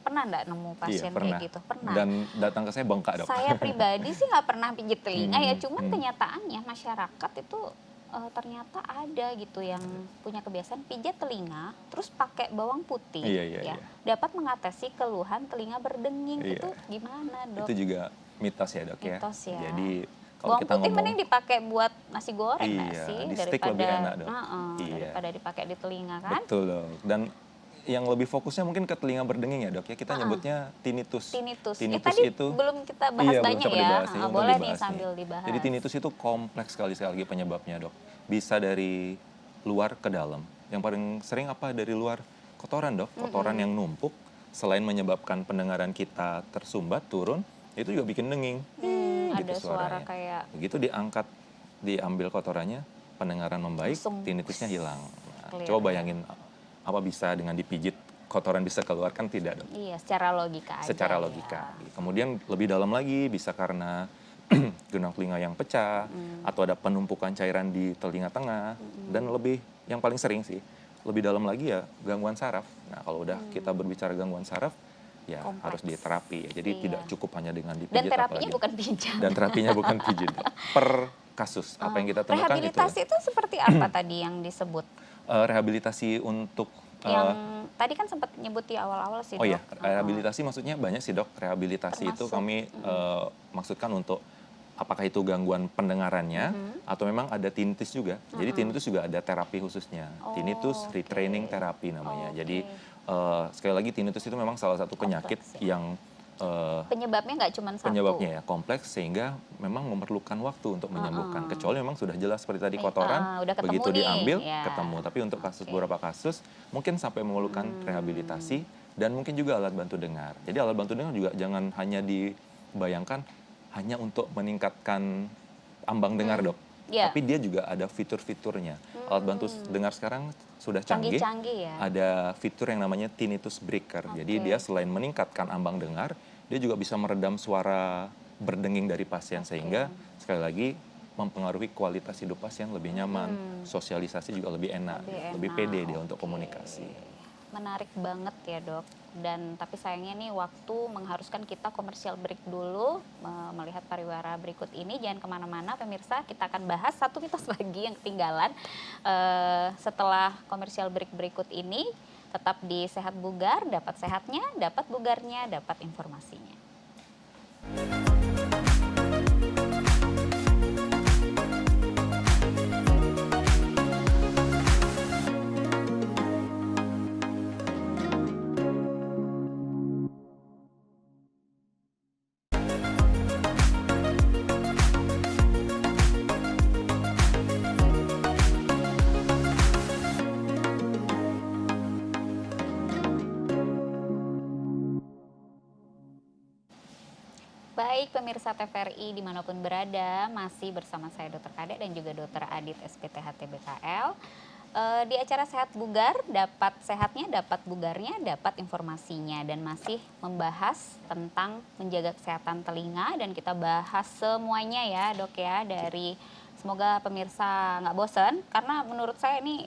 Pernah nggak nemu pasien pernah. kayak gitu? Pernah. Dan datang ke saya bengkak, dok. Saya pribadi sih nggak pernah pijat telinga ya. Cuman kenyataannya masyarakat itu ternyata ada gitu yang punya kebiasaan pijat telinga, terus pakai bawang putih, Iya. dapat mengatasi keluhan telinga berdenging. Iya. Itu gimana dok? Itu juga mitos ya, dok, ya. Mitos ya. Jadi kalau Bawang kita putih ngomong, mending dipakai buat nasi goreng nggak Iya, sih di stick lebih enak, dok. Iya. daripada dipakai di telinga kan? betul, dok. Dan yang lebih fokusnya mungkin ke telinga berdenging ya, dok, ya. Kita nyebutnya tinnitus. Tinnitus. Tinnitus Tadi itu belum kita bahas belum banyak sempat ya. dibahas nih, untung Boleh nih dibahas sambil dibahas. Jadi tinnitus itu kompleks sekali lagi penyebabnya, dok. Bisa dari luar ke dalam. Yang paling sering apa dari luar? Kotoran, dok. Kotoran yang numpuk, selain menyebabkan pendengaran kita tersumbat, turun, itu juga bikin denging. ada Gitu suara suaranya. kayak Begitu diangkat diambil kotorannya, pendengaran membaik, Langsung tinnitusnya hilang. Nah, clear coba ya. bayangin apa bisa dengan dipijit kotoran bisa keluar, kan tidak dong. Iya, secara logika aja Secara ya. logika. Kemudian lebih dalam lagi bisa karena gendang telinga yang pecah atau ada penumpukan cairan di telinga tengah, dan lebih yang paling sering sih lebih dalam lagi ya gangguan saraf. Nah, kalau udah kita berbicara gangguan saraf ya harus Kompleks. diterapi ya. Jadi Iya. tidak cukup hanya dengan Dan dipijit, terapinya apalagi bukan pijat. dan terapinya bukan pijit. Per kasus apa yang kita temukan itu Rehabilitasi itu seperti apa tadi yang disebut? rehabilitasi untuk Yang tadi kan sempat nyebut di awal-awal sih, oh Dok. iya, rehabilitasi maksudnya banyak sih dok. Rehabilitasi itu Termasuk, kami maksudkan untuk apakah itu gangguan pendengarannya atau memang ada tinnitus juga. Jadi tinnitus juga ada terapi khususnya. Tinnitus Oke. retraining terapi namanya. Oke. Jadi sekali lagi tinnitus itu memang salah satu penyakit Kompleks ya. yang Penyebabnya nggak cuma satu. penyebabnya ya kompleks sehingga memang memerlukan waktu untuk menyembuhkan. Kecuali memang sudah jelas seperti tadi kotoran, udah ketemu begitu nih, diambil ya. ketemu. Tapi untuk kasus Oke. beberapa kasus mungkin sampai memerlukan rehabilitasi dan mungkin juga alat bantu dengar. Jadi alat bantu dengar juga jangan hanya dibayangkan hanya untuk meningkatkan ambang dengar dok. Iya. Tapi dia juga ada fitur-fiturnya. Alat bantu dengar sekarang sudah canggih. Canggih-canggih ya. Ada fitur yang namanya tinnitus breaker. Jadi dia selain meningkatkan ambang dengar, dia juga bisa meredam suara berdenging dari pasien sehingga sekali lagi mempengaruhi kualitas hidup pasien lebih nyaman, sosialisasi juga lebih enak, lebih pede dia untuk komunikasi. Menarik banget ya, Dok. Dan tapi sayangnya nih waktu mengharuskan kita komersial break dulu melihat pariwara berikut ini. Jangan kemana-mana pemirsa, kita akan bahas satu mitos lagi yang ketinggalan setelah komersial break berikut ini. Tetap di Sehat Bugar, dapat sehatnya, dapat bugarnya, dapat informasinya. Baik pemirsa TVRI dimanapun berada, masih bersama saya Dr. Kade dan juga Dr. Adit SPTHT BKL. Di acara Sehat Bugar, dapat sehatnya, dapat bugarnya, dapat informasinya. Dan masih membahas tentang menjaga kesehatan telinga dan kita bahas semuanya ya dok ya. Dari semoga pemirsa nggak bosan karena menurut saya ini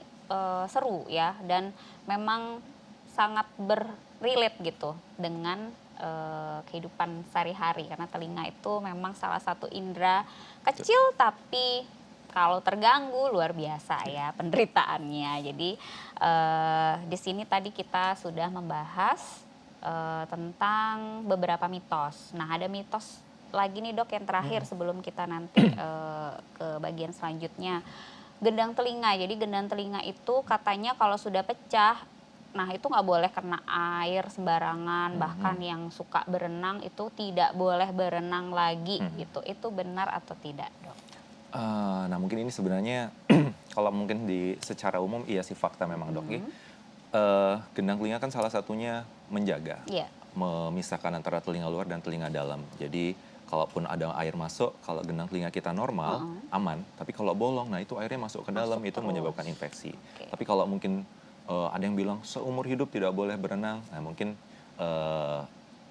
seru ya. Dan memang sangat berrelate gitu dengan kehidupan sehari-hari karena telinga itu memang salah satu indera kecil tapi kalau terganggu luar biasa ya penderitaannya. Jadi di sini tadi kita sudah membahas tentang beberapa mitos. Nah ada mitos lagi nih dok yang terakhir sebelum kita nanti ke bagian selanjutnya. Gendang telinga. Jadi gendang telinga itu katanya kalau sudah pecah, nah itu nggak boleh kena air sembarangan, bahkan yang suka berenang itu tidak boleh berenang lagi gitu. Itu benar atau tidak dok? Nah mungkin ini sebenarnya kalau mungkin secara umum iya sih fakta memang dok ya. Gendang telinga kan salah satunya menjaga, memisahkan antara telinga luar dan telinga dalam. Jadi kalaupun ada air masuk, kalau gendang telinga kita normal, aman. Tapi kalau bolong, nah itu airnya masuk ke dalam, itu menyebabkan infeksi. Tapi kalau mungkin ada yang bilang seumur hidup tidak boleh berenang, nah mungkin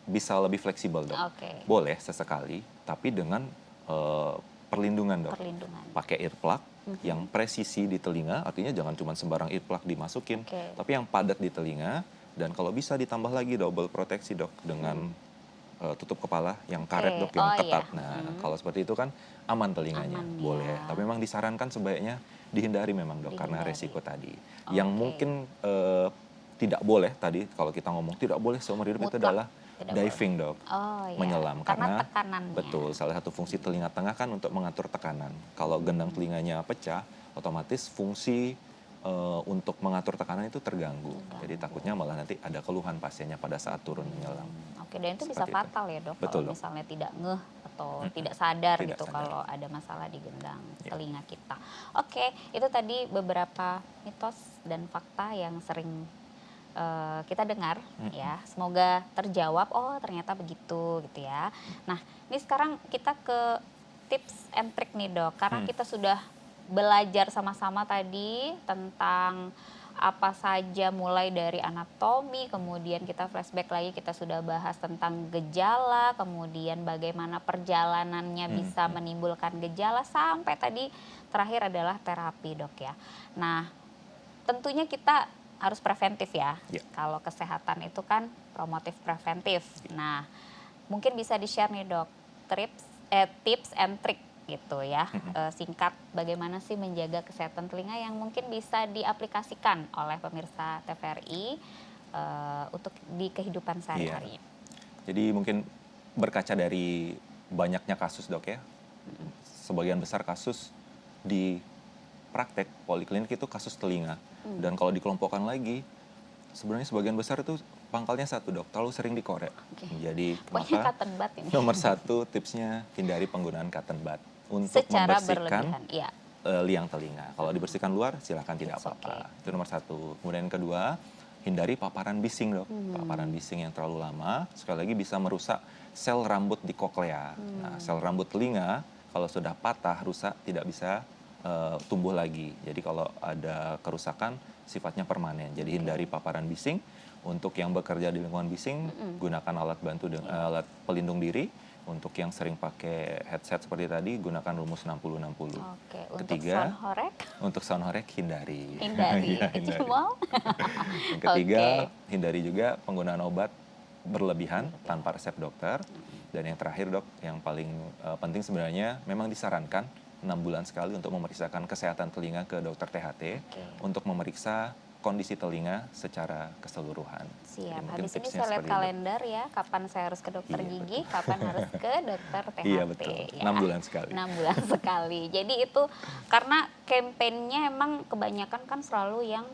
bisa lebih fleksibel dok. Boleh sesekali, tapi dengan perlindungan dok. Pakai earplug yang presisi di telinga, artinya jangan cuma sembarang earplug dimasukin, tapi yang padat di telinga. Dan kalau bisa ditambah lagi double proteksi dok dengan tutup kepala yang karet dok, yang ketat. Nah kalau seperti itu kan aman telinganya, boleh. Tapi memang disarankan sebaiknya dihindari memang dok, karena resiko tadi. Yang mungkin tidak boleh tadi kalau kita ngomong tidak boleh seumur hidup itu adalah diving dok, menyelam. Karena tekanannya. Betul, salah satu fungsi telinga tengah kan untuk mengatur tekanan. Kalau gendang telinganya pecah, otomatis fungsi untuk mengatur tekanan itu terganggu. Jadi takutnya malah nanti ada keluhan pasiennya pada saat turun menyelam. Dan itu bisa fatal ya dok, betul, kalau misalnya tidak ngeh atau tidak sadar gitu kalau ada masalah di gendang telinga kita. Itu tadi beberapa mitos dan fakta yang sering kita dengar ya. Semoga terjawab, oh ternyata begitu gitu ya. Nah ini sekarang kita ke tips and trick nih dok, karena Hmm. kita sudah belajar sama-sama tadi tentang apa saja mulai dari anatomi, kemudian kita flashback lagi kita sudah bahas tentang gejala, kemudian bagaimana perjalanannya Hmm. bisa menimbulkan gejala sampai tadi terakhir adalah terapi dok ya. Nah tentunya kita harus preventif ya. Ya. Kalau kesehatan itu kan promotif preventif. Nah, mungkin bisa di-share nih dok, tips and trick gitu ya. Singkat bagaimana sih menjaga kesehatan telinga yang mungkin bisa diaplikasikan oleh pemirsa TVRI untuk di kehidupan Iya. sehari-hari. Jadi mungkin berkaca dari banyaknya kasus dok ya, sebagian besar kasus di praktek poliklinik itu kasus telinga. Dan kalau dikelompokkan lagi, sebenarnya sebagian besar itu pangkalnya satu dok, terlalu sering dikorek. Oke. Jadi Pokoknya maka cotton bud ini. nomor satu tipsnya hindari penggunaan cotton bud untuk Secara membersihkan berlebihan, iya. liang telinga. Kalau dibersihkan luar silahkan tidak It's apa-apa. okay. Itu nomor satu. Kemudian yang kedua, hindari paparan bising dok. Paparan bising yang terlalu lama sekali lagi bisa merusak sel rambut di koklea. Nah, sel rambut telinga kalau sudah patah, rusak, tidak bisa tumbuh lagi. Jadi kalau ada kerusakan sifatnya permanen. Jadi hindari paparan bising. Untuk yang bekerja di lingkungan bising, gunakan alat bantu alat pelindung diri. Untuk yang sering pakai headset seperti tadi, gunakan rumus 60-60. Oke, untuk Ketiga, sound horek untuk sound horek hindari. hindari. Iya, hindari. Cuma Yang ketiga, Oke. hindari juga penggunaan obat berlebihan tanpa resep dokter. Dan yang terakhir dok, yang paling penting sebenarnya memang disarankan 6 bulan sekali untuk memeriksakan kesehatan telinga ke dokter THT Oke. untuk memeriksa kondisi telinga secara keseluruhan. Jadi Siap. mungkin Habis ini tipsnya saya lihat seperti itu. kalender ya, kapan saya harus ke dokter Iya, gigi, kapan harus ke dokter THT. Iya betul, ya. 6 bulan sekali. 6 bulan sekali. Jadi itu karena kampanyenya emang kebanyakan kan selalu yang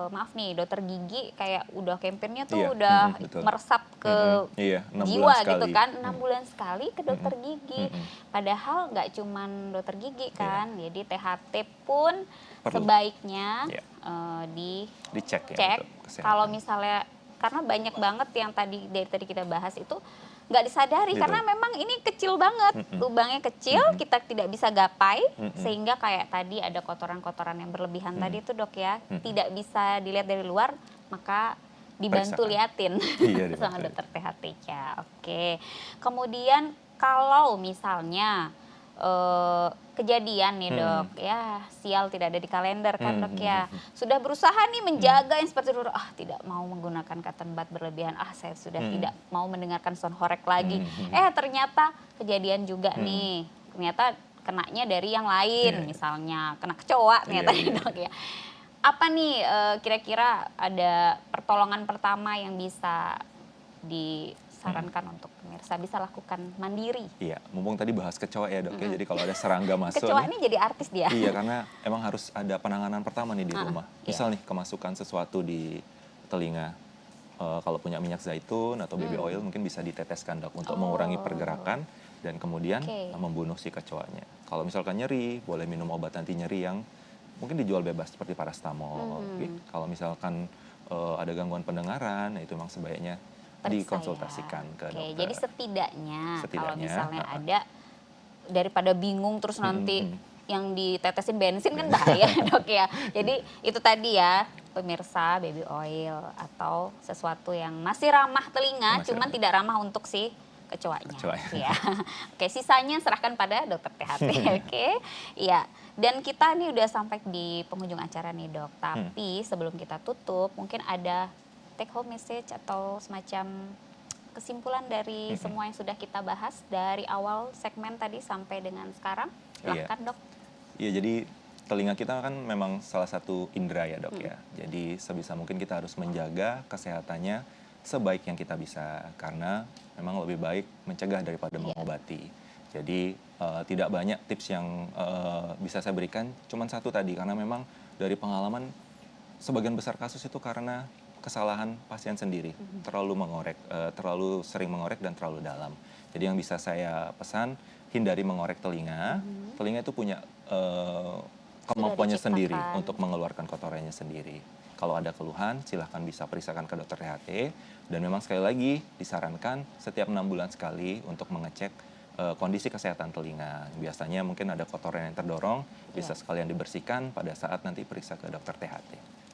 maaf nih dokter gigi kayak udah kampanyenya tuh Iya, udah betul. meresap ke Iya, 6 bulan jiwa sekali. gitu kan, 6 bulan sekali ke dokter gigi. Mm-mm. Padahal nggak cuman dokter gigi Iya. kan, jadi THT pun Perlu. sebaiknya Iya. dicek Dicek ya untuk kesehatan. kalau misalnya karena banyak banget yang dari tadi kita bahas itu nggak disadari Gitu. karena memang ini kecil banget, lubangnya kecil, kita tidak bisa gapai sehingga kayak tadi ada kotoran-kotoran yang berlebihan tadi itu dok ya, tidak bisa dilihat dari luar, maka dibantu Periksaan. liatin Iya, sama dibantu. dokter THT-nya. Oke. Kemudian kalau misalnya kejadian nih dok, ya sial tidak ada di kalender kan dok ya. Sudah berusaha nih menjaga yang seperti dulu, tidak mau menggunakan cotton bud berlebihan, saya sudah tidak mau mendengarkan sound horek lagi. Ternyata kejadian juga nih, ternyata kenanya dari yang lain, Iya. misalnya kena kecoa ternyata Iya, iya. dok ya. Apa nih kira-kira ada pertolongan pertama yang bisa disarankan untuk pemirsa bisa lakukan mandiri? Iya, mumpung tadi bahas kecoa ya dok ya, jadi kalau ada serangga masuk Kecoa nih, ini jadi artis dia. iya karena emang harus ada penanganan pertama nih di rumah. iya. Misal nih kemasukan sesuatu di telinga, kalau punya minyak zaitun atau baby oil mungkin bisa diteteskan dok untuk mengurangi pergerakan dan kemudian Oke. membunuh si kecoanya. Kalau misalkan nyeri, boleh minum obat anti nyeri yang mungkin dijual bebas seperti parastamol. Oke. Kalau misalkan ada gangguan pendengaran, itu memang sebaiknya Periksa dikonsultasikan ya. ke Oke, dokter. jadi setidaknya kalau Setidaknya, misalnya ada daripada bingung terus nanti mm. yang ditetesin bensin kan bahaya dok ya. Jadi itu tadi ya pemirsa, baby oil atau sesuatu yang masih ramah telinga, Masih cuman ramah. tidak ramah untuk si kecoanya. Kecoanya. Ya. Oke, sisanya serahkan pada dokter THT. Oke, iya. Dan kita nih udah sampai di penghujung acara nih dok. Tapi sebelum kita tutup, mungkin ada take home message atau semacam kesimpulan dari semua yang sudah kita bahas dari awal segmen tadi sampai dengan sekarang. Silahkan dok. Iya, jadi telinga kita kan memang salah satu indera ya dok ya. Jadi sebisa mungkin kita harus menjaga kesehatannya sebaik yang kita bisa. Karena memang lebih baik mencegah daripada mengobati. Jadi tidak banyak tips yang bisa saya berikan, cuman satu tadi. Karena memang dari pengalaman sebagian besar kasus itu karena kesalahan pasien sendiri, terlalu sering mengorek dan terlalu dalam. Jadi yang bisa saya pesan, hindari mengorek telinga. Telinga itu punya kemampuannya sendiri untuk mengeluarkan kotorannya sendiri. Kalau ada keluhan, silahkan bisa periksakan ke dokter THT. Dan memang sekali lagi disarankan setiap 6 bulan sekali untuk mengecek kondisi kesehatan telinga. Biasanya mungkin ada kotoran yang terdorong, bisa Iya. sekalian dibersihkan pada saat nanti periksa ke dokter THT.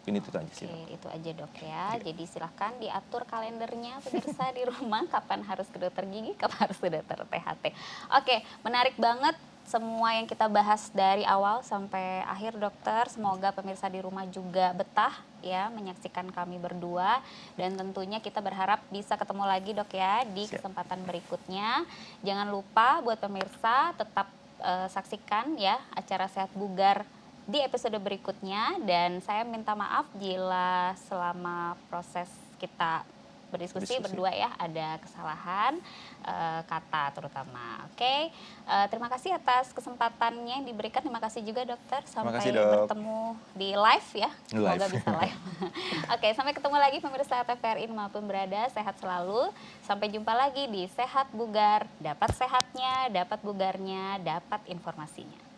Ini itu aja sih, Oke, Dok. itu aja dok ya. Iya. Jadi silahkan diatur kalendernya pemirsa di rumah kapan harus ke dokter gigi, kapan harus ke dokter THT. Oke, menarik banget semua yang kita bahas dari awal sampai akhir dokter. Semoga pemirsa di rumah juga betah ya menyaksikan kami berdua. Dan tentunya kita berharap bisa ketemu lagi dok ya di Siap. kesempatan berikutnya. Jangan lupa buat pemirsa tetap saksikan ya acara Sehat Bugar di episode berikutnya, dan saya minta maaf bila selama proses kita berdiskusi Diskusi. berdua ya ada kesalahan kata terutama. Oke, terima kasih atas kesempatannya yang diberikan. Terima kasih juga dokter. Terima kasih, Sampai Dok. bertemu di live ya. Semoga Live. bisa live. Oke, sampai ketemu lagi pemirsa TVRI dimanapun berada. Sehat selalu. Sampai jumpa lagi di Sehat Bugar. Dapat sehatnya, dapat bugarnya, dapat informasinya.